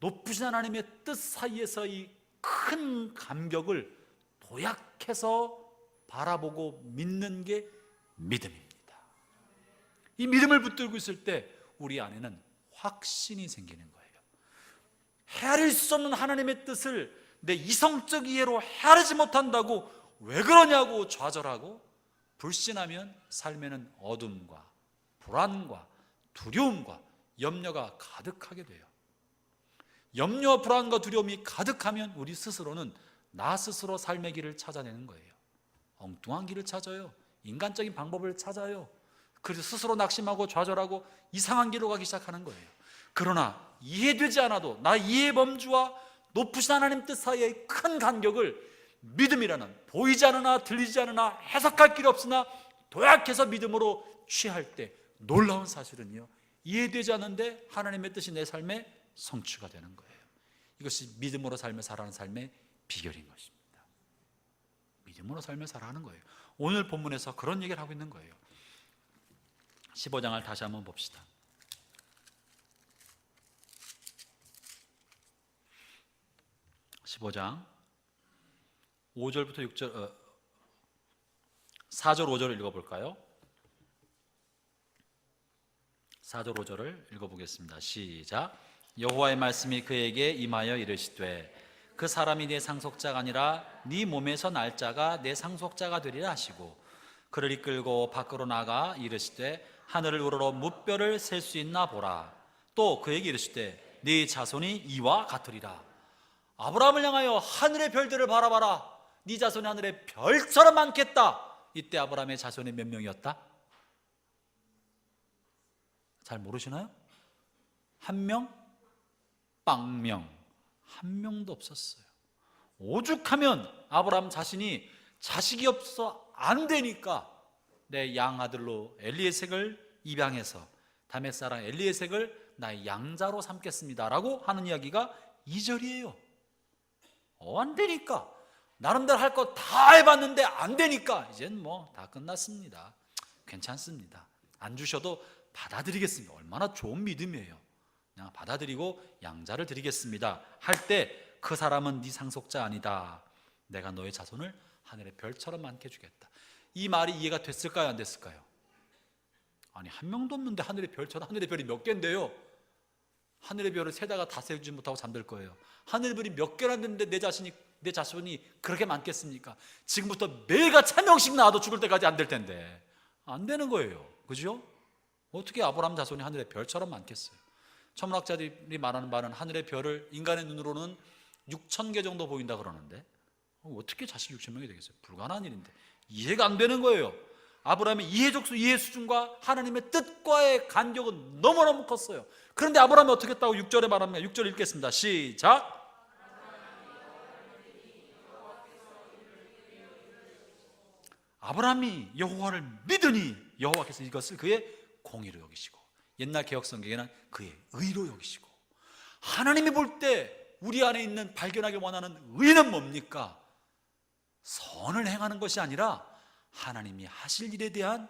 Speaker 1: 높으신 하나님의 뜻 사이에서 이 큰 간격을 도약해서 바라보고 믿는 게 믿음입니다. 이 믿음을 붙들고 있을 때 우리 안에는 확신이 생기는 거예요. 헤아릴 수 없는 하나님의 뜻을 내 이성적 이해로 헤아리지 못한다고 왜 그러냐고 좌절하고 불신하면 삶에는 어둠과 불안과 두려움과 염려가 가득하게 돼요. 염려와 불안과 두려움이 가득하면 우리 스스로는 나 스스로 삶의 길을 찾아내는 거예요. 엉뚱한 길을 찾아요. 인간적인 방법을 찾아요. 그래서 스스로 낙심하고 좌절하고 이상한 길로 가기 시작하는 거예요. 그러나 이해되지 않아도 나 이해의 범주와 높으신 하나님 뜻 사이의 큰 간격을 믿음이라는 보이지 않으나 들리지 않으나 해석할 길 없으나 도약해서 믿음으로 취할 때 놀라운 사실은요, 이해되지 않는데 하나님의 뜻이 내 삶에 성취가 되는 거예요. 이것이 믿음으로 삶을 살아가는 삶의 비결인 것입니다. 믿음으로 삶을 살아가는 거예요. 오늘 본문에서 그런 얘기를 하고 있는 거예요. 15장을 다시 한번 봅시다. 15장 5절부터 6절 4절 5절을 읽어볼까요? 4절 5절을 읽어보겠습니다. 시작. 여호와의 말씀이 그에게 임하여 이르시되 그 사람이 내 상속자가 아니라 네 몸에서 날 자가 내 상속자가 되리라 하시고 그를 이끌고 밖으로 나가 이르시되 하늘을 우러러 무뼈를 셀 수 있나 보라. 또 그에게 이르시되 네 자손이 이와 같으리라. 아브라함을 향하여 하늘의 별들을 바라봐라. 네 자손이 하늘의 별처럼 많겠다. 이때 아브라함의 자손이 몇 명이었다? 잘 모르시나요? 한 명? 빵명. 한 명도 없었어요. 오죽하면 아브라함 자신이 자식이 없어 안 되니까 내 양아들로 엘리에섹을 입양해서 다메 사람 엘리에섹을 나의 양자로 삼겠습니다 라고 하는 이야기가 2절이에요. 안 되니까, 나름대로 할 거 다 해봤는데 안 되니까 이젠 뭐 다 끝났습니다. 괜찮습니다. 안 주셔도 받아들이겠습니다. 얼마나 좋은 믿음이에요. 그냥 받아들이고 양자를 드리겠습니다 할 때 그 사람은 네 상속자 아니다. 내가 너의 자손을 하늘의 별처럼 많게 주겠다. 이 말이 이해가 됐을까요? 안 됐을까요? 아니, 한 명도 없는데 하늘의 별처럼, 하늘의 별이 몇 개인데요? 하늘의 별을 세다가 다 세우지 못하고 잠들 거예요. 하늘의 별이 몇 개나 됐는데 내 자손이 그렇게 많겠습니까? 지금부터 매일같이 한 명씩 낳아도 죽을 때까지 안 될 텐데 안 되는 거예요. 그죠? 어떻게 아브라함 자손이 하늘의 별처럼 많겠어요? 천문학자들이 말하는 바는 하늘의 별을 인간의 눈으로는 6,000개 정도 보인다 그러는데 어떻게 자식 6,000명이 되겠어요? 불가능한 일인데 이해가 안 되는 거예요. 아브라함의 이해 수준과 하나님의 뜻과의 간격은 너무너무 컸어요. 그런데 아브라함이 어떻게 했다고 6절에 말합니다. 6절 읽겠습니다. 시작. 아브라함이 여호와를 믿으니 여호와께서 이것을 그의 공의로 여기시고, 옛날 개혁 성경에는 그의 의로 여기시고. 하나님이 볼 때 우리 안에 있는 발견하기 원하는 의는 뭡니까? 선을 행하는 것이 아니라 하나님이 하실 일에 대한,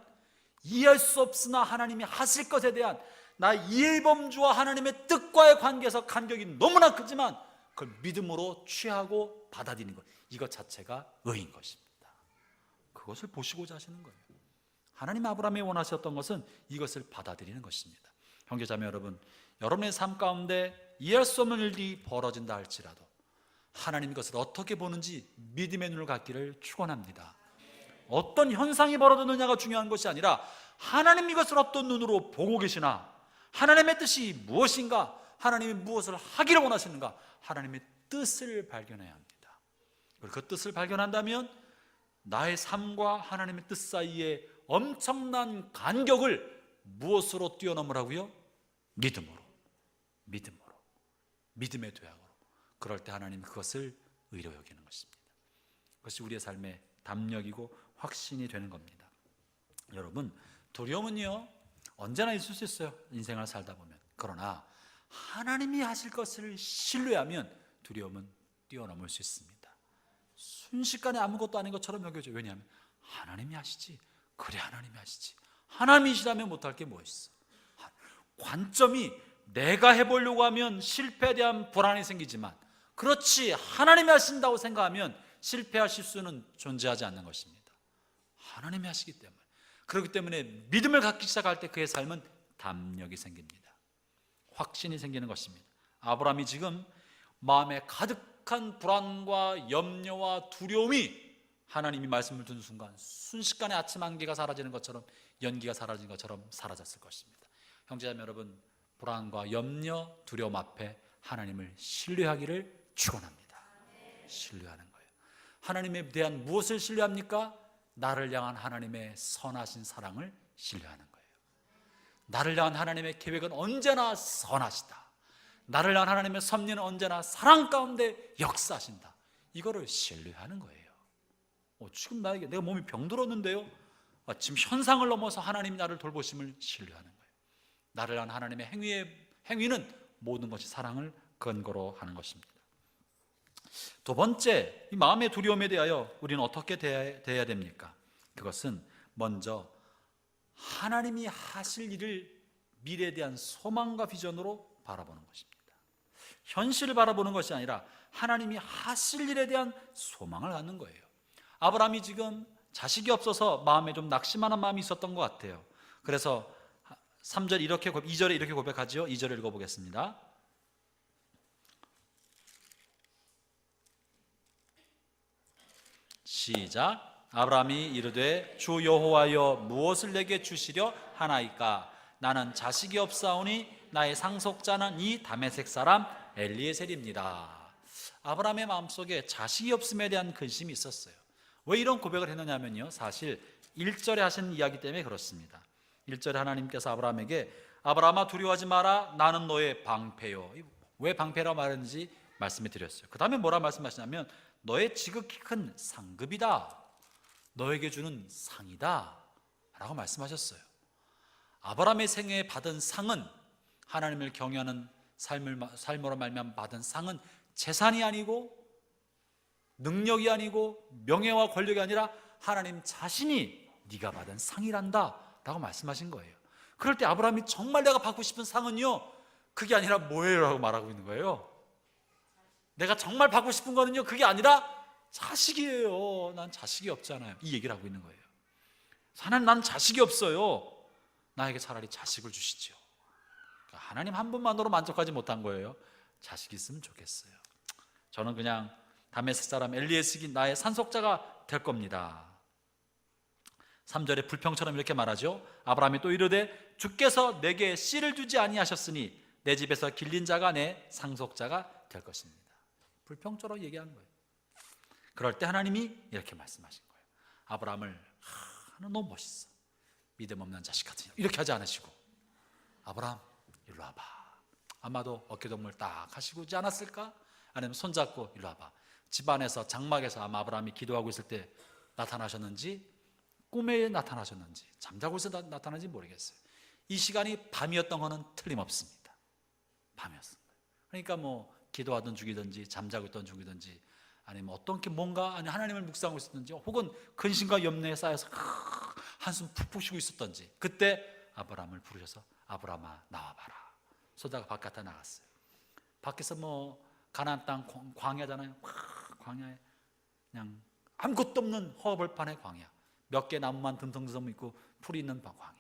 Speaker 1: 이해할 수 없으나 하나님이 하실 것에 대한 나 이해범주와 하나님의 뜻과의 관계에서 간격이 너무나 크지만 그걸 믿음으로 취하고 받아들이는 것, 이것 자체가 의인 것입니다. 그것을 보시고자 하시는 거예요. 하나님 아브라함이 원하셨던 것은 이것을 받아들이는 것입니다. 형제자매 여러분, 여러분의 삶 가운데 이해할 수 없는 일이 벌어진다 할지라도 하나님 이것을 어떻게 보는지 믿음의 눈을 갖기를 축원합니다. 어떤 현상이 벌어졌느냐가 중요한 것이 아니라 하나님 이것을 어떤 눈으로 보고 계시나, 하나님의 뜻이 무엇인가, 하나님이 무엇을 하기를 원하시는가, 하나님의 뜻을 발견해야 합니다. 그리고 그 뜻을 발견한다면 나의 삶과 하나님의 뜻 사이에 엄청난 간격을 무엇으로 뛰어넘으라고요? 믿음의 도약으로. 그럴 때 하나님이 그것을 의로 여기는 것입니다. 그것이 우리의 삶의 담력이고 확신이 되는 겁니다. 여러분, 두려움은요 언제나 있을 수 있어요, 인생을 살다 보면. 그러나 하나님이 하실 것을 신뢰하면 두려움은 뛰어넘을 수 있습니다. 순식간에 아무것도 아닌 것처럼 여겨져요. 왜냐하면 하나님이 하시지. 그래, 하나님이 하시지. 하나님이시라면 못할 게 뭐 있어. 관점이 내가 해보려고 하면 실패에 대한 불안이 생기지만, 그렇지 하나님이 하신다고 생각하면 실패하실 수는 존재하지 않는 것입니다. 하나님이 하시기 때문에. 그렇기 때문에 믿음을 갖기 시작할 때 그의 삶은 담력이 생깁니다. 확신이 생기는 것입니다. 아브라함이 지금 마음에 가득한 불안과 염려와 두려움이 하나님이 말씀을 듣는 순간 순식간에 아침 안개가 사라지는 것처럼, 연기가 사라진 것처럼 사라졌을 것입니다. 형제자매 여러분, 불안과 염려, 두려움 앞에 하나님을 신뢰하기를 축원합니다. 신뢰하는 거예요. 하나님에 대한 무엇을 신뢰합니까? 나를 향한 하나님의 선하신 사랑을 신뢰하는 거예요. 나를 향한 하나님의 계획은 언제나 선하시다. 나를 향한 하나님의 섭리는 언제나 사랑 가운데 역사하신다. 이거를 신뢰하는 거예요. 지금 내가 몸이 병들었는데요, 지금 현상을 넘어서 하나님이 나를 돌보심을 신뢰하는 거예요. 나를 향한 하나님의 행위는 모든 것이 사랑을 근거로 하는 것입니다. 두 번째, 이 마음의 두려움에 대하여 우리는 어떻게 대해야 됩니까? 그것은 먼저 하나님이 하실 일을 미래에 대한 소망과 비전으로 바라보는 것입니다. 현실을 바라보는 것이 아니라 하나님이 하실 일에 대한 소망을 갖는 거예요. 아브라함이 지금 자식이 없어서 마음에 좀 낙심하는 마음이 있었던 것 같아요. 그래서 3절 2절에 이렇게 고백하지요. 2절을 읽어보겠습니다. 시작. 아브라함이 이르되 주 여호와여 무엇을 내게 주시려 하나이까? 나는 자식이 없사오니 나의 상속자는 이 다메섹 사람 엘리에셀입니다. 아브라함의 마음속에 자식이 없음에 대한 근심이 있었어요. 왜 이런 고백을 했느냐면요, 사실 1절에 하신 이야기 때문에 그렇습니다. 1절에 하나님께서 아브라함에게 아브라함아 두려워하지 마라, 나는 너의 방패요. 왜 방패라고 말했는지 말씀해 드렸어요. 그 다음에 뭐라 말씀하시냐면 너의 지극히 큰 상급이다, 너에게 주는 상이다 라고 말씀하셨어요. 아브라함의 생애에 받은 상은, 하나님을 경외하는 삶으로 말미암아 받은 상은 재산이 아니고 능력이 아니고 명예와 권력이 아니라 하나님 자신이 네가 받은 상이란다 라고 말씀하신 거예요. 그럴 때 아브라함이 정말 내가 받고 싶은 상은요, 그게 아니라 뭐예요? 라고 말하고 있는 거예요. 내가 정말 받고 싶은 거는요, 그게 아니라 자식이에요. 난 자식이 없잖아요. 이 얘기를 하고 있는 거예요. 하나님, 난 자식이 없어요. 나에게 차라리 자식을 주시죠. 그러니까 하나님 한 분만으로 만족하지 못한 거예요. 자식이 있으면 좋겠어요. 저는 그냥 다메섹 사람 엘리에셀이 나의 산속자가 될 겁니다. 3절에 불평처럼 이렇게 말하죠. 아브라함이 또 이르되 주께서 내게 씨를 주지 아니하셨으니 내 집에서 길린 자가 내 상속자가 될 것입니다. 불평처럼 얘기한 거예요. 그럴 때 하나님이 이렇게 말씀하신 거예요. 아브라함을 너 너무 멋있어, 믿음 없는 자식 같으냐, 이렇게 하지 않으시고 아브라함 일로 와봐. 아마도 어깨동무를 딱 하시고 오지 않았을까? 아니면 손잡고 일로 와봐. 집안에서 장막에서 아마 아브라함이 기도하고 있을 때 나타나셨는지, 꿈에 나타나셨는지, 잠자고 있어 나타나는지 모르겠어요. 이 시간이 밤이었던 거는 틀림없습니다. 밤이었습니다. 그러니까 뭐 기도하던 중이든지 잠자고 있던 중이든지, 아니면 어떤 게 뭔가, 아니 하나님을 묵상하고 있었든지, 혹은 근심과 염려에 쌓여서 한숨 푹푹 쉬고 있었던지, 그때 아브라함을 부르셔서 아브라함아 나와봐라. 소다가 바깥에 나갔어요. 밖에서 뭐 가나안 땅 광야잖아요. 광야에 그냥 아무것도 없는 허벌판의 광야, 몇 개 나무만 듬성듬성 있고 풀이 있는 광야.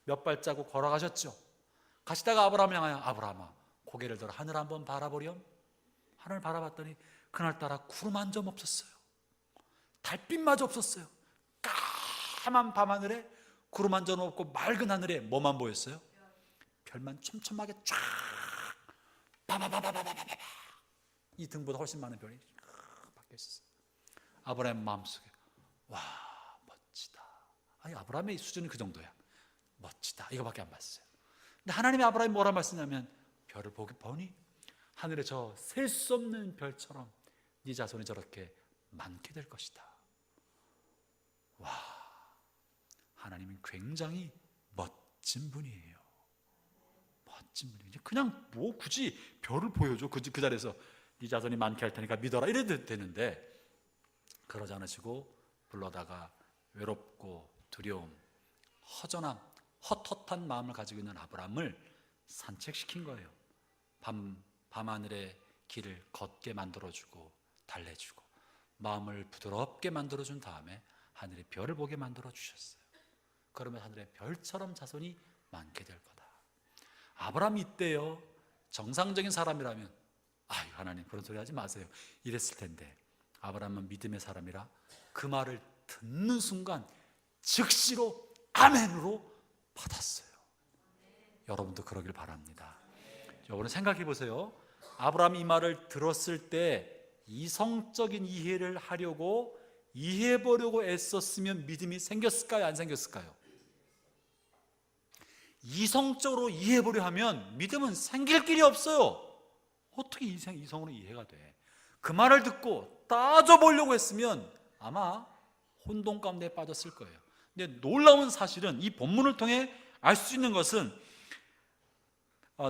Speaker 1: 몇 발자국 걸어가셨죠. 가시다가 아브라함을 향하여 아브라함아 고개를 들어 하늘 한번 바라보렴. 하늘을 바라봤더니 그날따라 구름 한 점 없었어요. 달빛마저 없었어요. 까만 밤하늘에 구름 한 점 없고 맑은 하늘에 뭐만 보였어요? 별만 촘촘하게 쫙, 바바바바바바바, 이 등보다 훨씬 많은 별이 박혀 있었어요. 아브라함 마음속에 와 멋지다. 아니 아브라함의 수준이 그 정도야. 멋지다 이거밖에 안 봤어요. 근데 하나님이 아브라함이 뭐라 말씀하냐면 별을 보니 하늘에 저 셀 수 없는 별처럼 네 자손이 저렇게 많게 될 것이다. 와, 하나님은 굉장히 멋진 분이에요. 멋진 분이에요. 그냥 뭐 굳이 별을 보여줘 그 자리에서 네 자손이 많게 할 테니까 믿어라 이래도 되는데, 그러지 않으시고 불러다가 외롭고 두려움, 허전함, 헛헛한 마음을 가지고 있는 아브라함을 산책시킨 거예요. 밤하늘의 길을 걷게 만들어주고 달래주고 마음을 부드럽게 만들어준 다음에 하늘의 별을 보게 만들어주셨어요. 그러면 하늘의 별처럼 자손이 많게 될 거다. 아브라함이 이때요 정상적인 사람이라면 아유 하나님 그런 소리 하지 마세요 이랬을 텐데, 아브라함은 믿음의 사람이라 그 말을 듣는 순간 즉시로 아멘으로 받았어요. 여러분도 그러길 바랍니다. 여러분 생각해 보세요. 아브라함이 이 말을 들었을 때 이성적인 이해를 하려고 이해해보려고 애썼으면 믿음이 생겼을까요? 안 생겼을까요? 이성적으로 이해해보려 하면 믿음은 생길 길이 없어요. 어떻게 이성으로 이해가 돼? 그 말을 듣고 따져보려고 했으면 아마 혼돈 가운데 빠졌을 거예요. 근데 놀라운 사실은 이 본문을 통해 알 수 있는 것은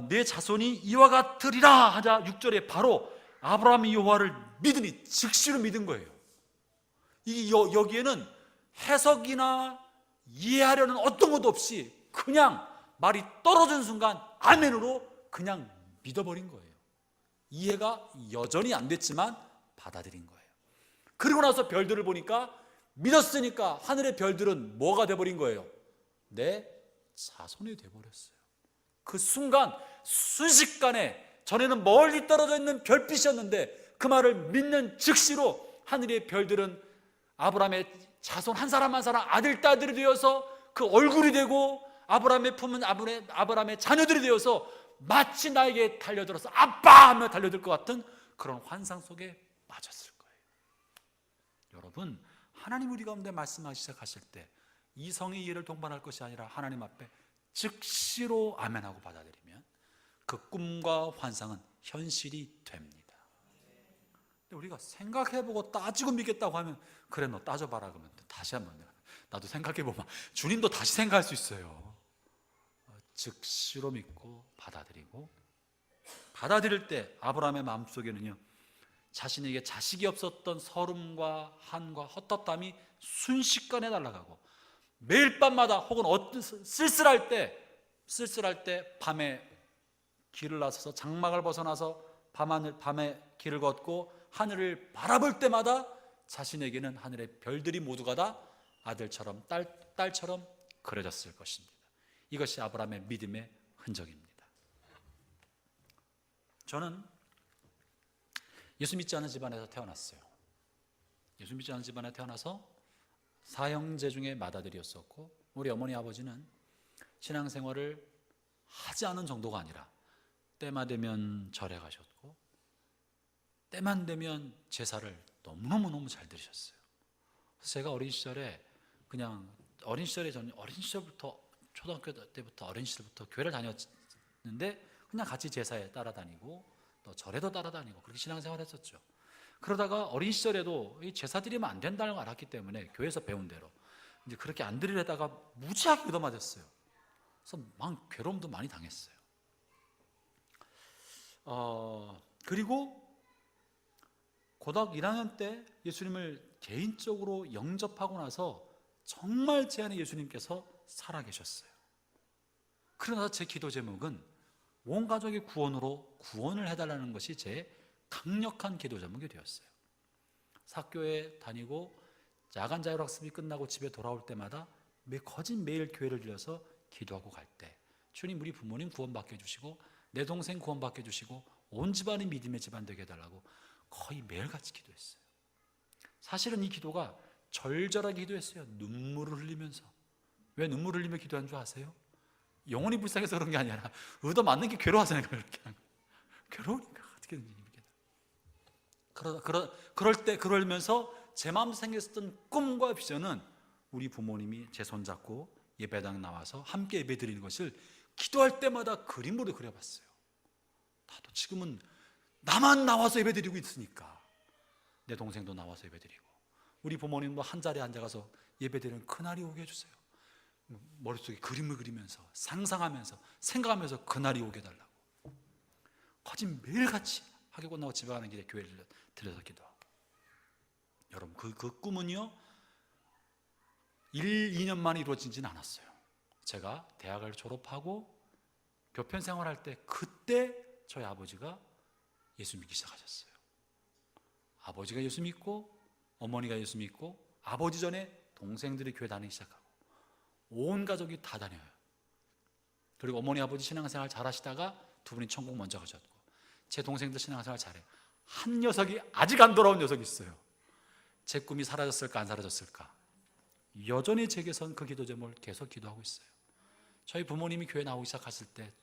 Speaker 1: 내 자손이 이와 같으리라 하자 6절에 바로 아브라함이 여호와를 믿으니 즉시로 믿은 거예요. 여기에는 해석이나 이해하려는 어떤 것도 없이 그냥 말이 떨어진 순간 아멘으로 그냥 믿어버린 거예요. 이해가 여전히 안 됐지만 받아들인 거예요. 그리고 나서 별들을 보니까 믿었으니까 하늘의 별들은 뭐가 돼버린 거예요? 내 자손이 돼버렸어요. 그 순간 순식간에 전에는 멀리 떨어져 있는 별빛이었는데 그 말을 믿는 즉시로 하늘의 별들은 아브라함의 자손 한 사람 한 사람 아들 딸들이 되어서 그 얼굴이 되고 아브라함의 품은 아브라함의 자녀들이 되어서 마치 나에게 달려들어서 아빠 하며 달려들 것 같은 그런 환상 속에 빠졌을 거예요. 여러분, 하나님 우리 가운데 말씀하시기 시작하실 때 이성의 이해를 동반할 것이 아니라 하나님 앞에 즉시로 아멘하고 받아들이면 그 꿈과 환상은 현실이 됩니다. 근데 우리가 생각해보고 따지고 믿겠다고 하면 그래 너 따져봐라 그러면 다시 한번 나도 생각해보면 주님도 다시 생각할 수 있어요. 즉시로 믿고 받아들이고, 받아들일 때 아브라함의 마음속에는요, 자신에게 자식이 없었던 서름과 한과 헛헛함이 순식간에 날아가고, 매일 밤마다 혹은 어떤 쓸쓸할 때 밤에 길을 나서서 장막을 벗어나서 밤에 길을 걷고 하늘을 바라볼 때마다 자신에게는 하늘의 별들이 모두가 다 아들처럼 딸처럼 그려졌을 것입니다. 이것이 아브라함의 믿음의 흔적입니다. 저는 예수 믿지 않은 집안에서 태어났어요. 예수 믿지 않은 집안에 태어나서 사형제 중에 맏아들이었었고, 우리 어머니 아버지는 신앙생활을 하지 않은 정도가 아니라 때만 되면 절에 가셨고 때만 되면 제사를 너무너무 잘 드리셨어요. 그래서 제가 어린 시절에 저는 어린 시절부터 초등학교 때부터 어린 시절부터 교회를 다녔는데 그냥 같이 제사에 따라다니고 또 절에도 따라다니고 그렇게 신앙생활을 했었죠. 그러다가 어린 시절에도 이 제사 드리면 안 된다는 걸 알았기 때문에 교회에서 배운 대로 이제 그렇게 안 드리려다가 무지하게 얻어맞았어요. 그래서 막 괴로움도 많이 당했어요. 그리고 고등학교 1학년 때 예수님을 개인적으로 영접하고 나서 정말 제 안에 예수님께서 살아계셨어요. 그러나 제 기도 제목은 온 가족의 구원으로 구원을 해달라는 것이 제 강력한 기도 제목이 되었어요. 사교에 다니고 야간 자율학습이 끝나고 집에 돌아올 때마다 거진 매일 교회를 들려서 기도하고 갈 때 주님 우리 부모님 구원받게 해주시고 내 동생 구원받게 해주시고 온 집안이 믿음의 집안 되게 해달라고 거의 매일같이 기도했어요. 사실은 이 기도가 절절하게 기도했어요. 눈물을 흘리면서. 왜 눈물을 흘리며 기도한 줄 아세요? 영혼이 불쌍해서 그런 게 아니라 얻어 맞는 게 괴로워서 내가 그렇게 한 거예요. 괴로우니까 어떻게든지 이렇게. 그러면서 제 마음에 생겼던 꿈과 비전은 우리 부모님이 제 손잡고 예배당 나와서 함께 예배 드리는 것을 기도할 때마다 그림으로 그려봤어요. 나도 지금은 나만 나와서 예배 드리고 있으니까 내 동생도 나와서 예배 드리고 우리 부모님도 한 자리에 앉아가서 예배 드리는 그날이 오게 해주세요. 머릿속에 그림을 그리면서 상상하면서 생각하면서 그날이 오게 해달라고 거진 매일같이 학교 끝나고 집에 가는 길에 교회를 들려서 기도하고. 여러분 그 꿈은요 1, 2년 만에 이루어지지는 않았어요. 제가 대학을 졸업하고 교편 생활할 때 그때 저희 아버지가 예수 믿기 시작하셨어요. 아버지가 예수 믿고 어머니가 예수 믿고 아버지 전에 동생들이 교회 다니기 시작하고 온 가족이 다 다녀요. 그리고 어머니 아버지 신앙생활 잘 하시다가 두 분이 천국 먼저 가셨고 제 동생들 신앙생활 잘해요. 한 녀석이 아직 안 돌아온 녀석이 있어요. 제 꿈이 사라졌을까 안 사라졌을까 여전히 제게선 그 기도 제목을 계속 기도하고 있어요. 저희 부모님이 교회 나오기 시작하실 때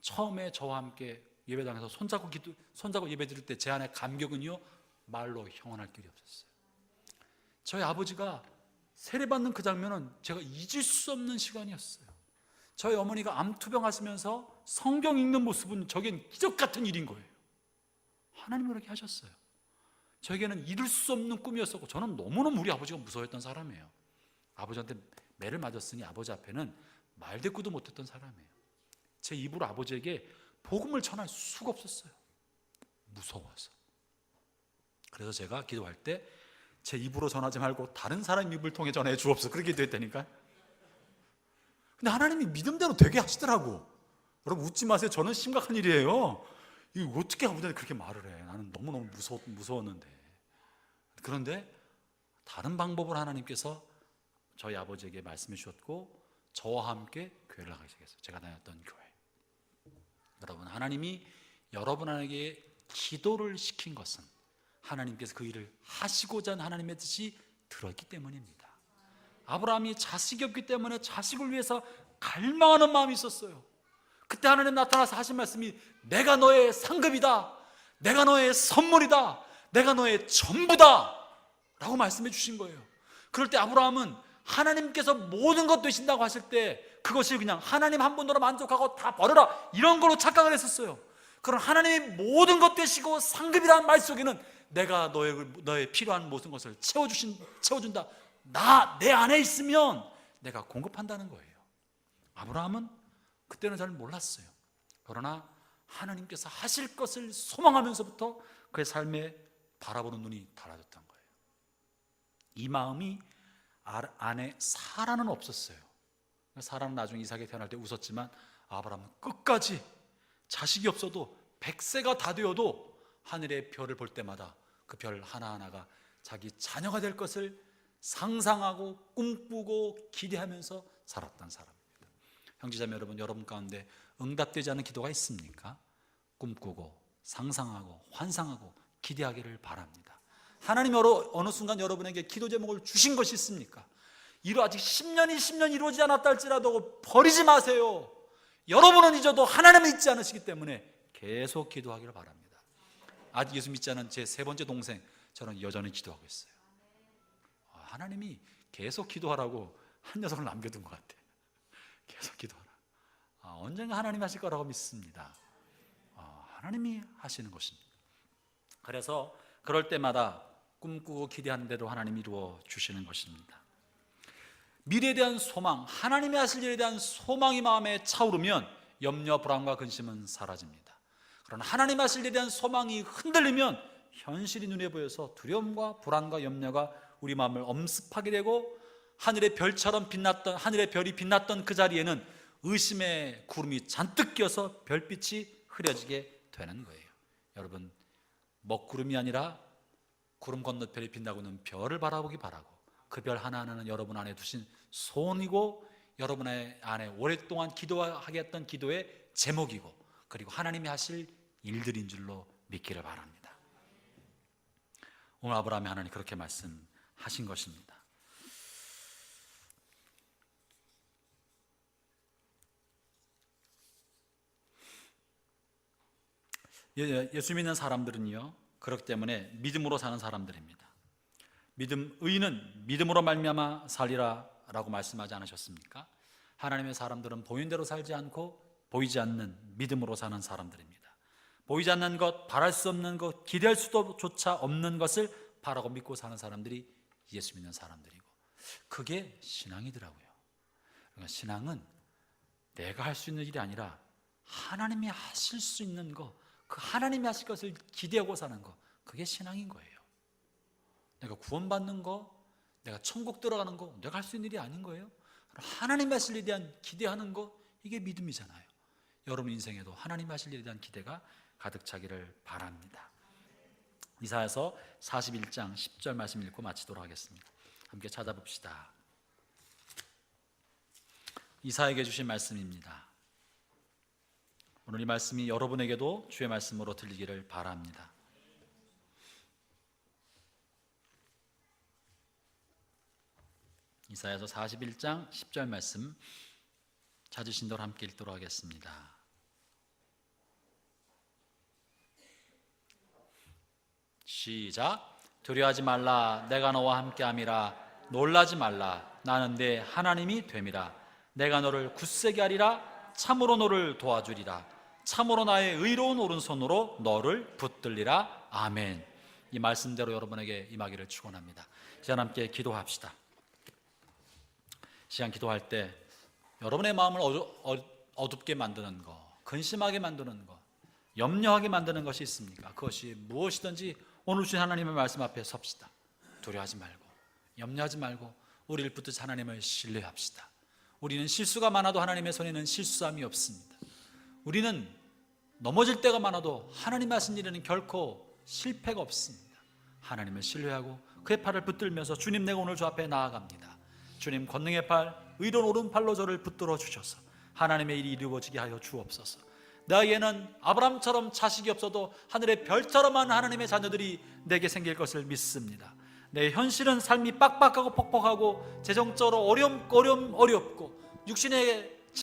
Speaker 1: 처음에 저와 함께 예배당에서 손잡고 예배 드릴 때 제 안에 감격은요 말로 형언할 길이 없었어요. 저희 아버지가 세례받는 그 장면은 제가 잊을 수 없는 시간이었어요. 저희 어머니가 암투병 하시면서 성경 읽는 모습은 저겐 기적 같은 일인 거예요. 하나님이 그렇게 하셨어요. 저에게는 이룰 수 없는 꿈이었었고 저는 너무너무 우리 아버지가 무서워했던 사람이에요. 아버지한테 매를 맞았으니 아버지 앞에는 말대꾸도 못했던 사람이에요. 제 입으로 아버지에게 복음을 전할 수가 없었어요. 무서워서. 그래서 제가 기도할 때 제 입으로 전하지 말고 다른 사람 입을 통해 전해 주옵소서 그렇게 기도했다니까요. 근데 하나님이 믿음대로 되게 하시더라고. 여러분 웃지 마세요. 저는 심각한 일이에요. 이거 어떻게 아버지한테 그렇게 말을 해. 나는 너무너무 무서웠는데. 그런데 다른 방법을 하나님께서 저희 아버지에게 말씀해 주셨고 저와 함께 교회를 나가기 시작했어요. 제가 다녔던 교회. 여러분 하나님이 여러분에게 기도를 시킨 것은 하나님께서 그 일을 하시고자 하는 하나님의 뜻이 들었기 때문입니다. 아브라함이 자식이 없기 때문에 자식을 위해서 갈망하는 마음이 있었어요. 그때 하나님 나타나서 하신 말씀이 내가 너의 상급이다, 내가 너의 선물이다, 내가 너의 전부다 라고 말씀해 주신 거예요. 그럴 때 아브라함은 하나님께서 모든 것 되신다고 하실 때 그것이 그냥 하나님 한 분으로 만족하고 다 버려라 이런 걸로 착각을 했었어요. 그럼 하나님이 모든 것 되시고 상급이라는 말 속에는 내가 너의 필요한 모든 것을 채워준다, 내 안에 있으면 내가 공급한다는 거예요. 아브라함은 그때는 잘 몰랐어요. 그러나 하나님께서 하실 것을 소망하면서부터 그의 삶에 바라보는 눈이 달라졌던 거예요. 이 마음이 안에 사라는 없었어요. 사라는 나중에 이삭이 태어날 때 웃었지만 아브라함은 끝까지 자식이 없어도 100세가 다 되어도 하늘의 별을 볼 때마다 그 별 하나하나가 자기 자녀가 될 것을 상상하고 꿈꾸고 기대하면서 살았던 사람입니다. 형제자매 여러분, 여러분 가운데 응답되지 않은 기도가 있습니까? 꿈꾸고 상상하고 환상하고 기대하기를 바랍니다. 하나님이 어느 순간 여러분에게 기도 제목을 주신 것이 있습니까? 아직 10년, 20년 이루어지지 않았다 할지라도 버리지 마세요. 여러분은 잊어도 하나님은 잊지 않으시기 때문에 계속 기도하기를 바랍니다. 아직 예수 믿지 않은 제 세 번째 동생, 저는 여전히 기도하고 있어요. 하나님이 계속 기도하라고 한 녀석을 남겨둔 것 같아요. 계속 기도하라. 언젠가 하나님이 하실 거라고 믿습니다. 하나님이 하시는 것입니다. 그래서 그럴 때마다 꿈꾸고 기대하는 대로 하나님이 이루어 주시는 것입니다. 미래에 대한 소망, 하나님이 하실 일에 대한 소망이 마음에 차오르면 염려, 불안과 근심은 사라집니다. 그러나 하나님 하실 일에 대한 소망이 흔들리면 현실이 눈에 보여서 두려움과 불안과 염려가 우리 마음을 엄습하게 되고 하늘의 별이 빛났던 그 자리에는 의심의 구름이 잔뜩 끼어서 별빛이 흐려지게 되는 거예요. 여러분, 먹구름이 아니라 구름 건너편에 빛나고 있는 별을 바라보기 바라고, 그 별 하나하나는 여러분 안에 두신 소원이고 여러분의 안에 오랫동안 기도하게 했던 기도의 제목이고, 그리고 하나님이 하실 일들인 줄로 믿기를 바랍니다. 오늘 아브라함이 하나님 그렇게 말씀하신 것입니다. 예수 믿는 사람들은요, 그렇기 때문에 믿음으로 사는 사람들입니다. 의인은 믿음으로 말미암아 살리라 라고 말씀하지 않으셨습니까? 하나님의 사람들은 보이는 대로 살지 않고 보이지 않는 믿음으로 사는 사람들입니다. 보이지 않는 것, 바랄 수 없는 것, 기대할 수도 조차 없는 것을 바라고 믿고 사는 사람들이 예수 믿는 사람들이고, 그게 신앙이더라고요. 그러니까 신앙은 내가 할 수 있는 일이 아니라 하나님이 하실 수 있는 것, 그 하나님이 하실 것을 기대하고 사는 것, 그게 신앙인 거예요. 내가 구원받는 거, 내가 천국 들어가는 거, 내가 할 수 있는 일이 아닌 거예요. 하나님이 하실 일에 대한 기대하는 거, 이게 믿음이잖아요. 여러분 인생에도 하나님 하실 일에 대한 기대가 가득 차기를 바랍니다. 이사야서 41장 10절 말씀 읽고 마치도록 하겠습니다. 함께 찾아봅시다. 이사야에게 주신 말씀입니다. 오늘 이 말씀이 여러분에게도 주의 말씀으로 들리기를 바랍니다. 이사야서 41장 10절 말씀 찾으신 대로 함께 읽도록 하겠습니다. 시작. 두려워하지 말라, 내가 너와 함께함이라. 놀라지 말라, 나는 네 하나님이 됨이라. 내가 너를 굳세게 하리라. 참으로 너를 도와주리라. 참으로 나의 의로운 오른손으로 너를 붙들리라. 아멘. 이 말씀대로 여러분에게 임하기를 축원합니다. 시간 함께 기도합시다. 시간 기도할 때 여러분의 마음을 어둡게 만드는 거, 근심하게 만드는 거, 염려하게 만드는 것이 있습니까? 그것이 무엇이든지 오늘 주신 하나님의 말씀 앞에 섭시다. 두려워하지 말고, 염려하지 말고 우리를 붙드신 하나님을 신뢰합시다. 우리는 실수가 많아도 하나님의 손에는 실수함이 없습니다. 우리는 넘어질 때가 많아도 하나님 하신 일에는 결코 실패가 없습니다. 하나님을 신뢰하고 그의 팔을 붙들면서 주님, 내가 오늘 주 앞에 나아갑니다. 주님, 권능의 팔, 의로운 오른팔로 저를 붙들어 주셔서 하나님의 일이 이루어지게 하여 주옵소서. 나에게는 아브라함처럼 자식이 없어도 하늘의 별처럼한 하나님의 자녀들이 내게 생길 것을 믿습니다. 내 현실은 삶이 빡빡하고 퍽퍽하고 재정적으로 어렵고 육신의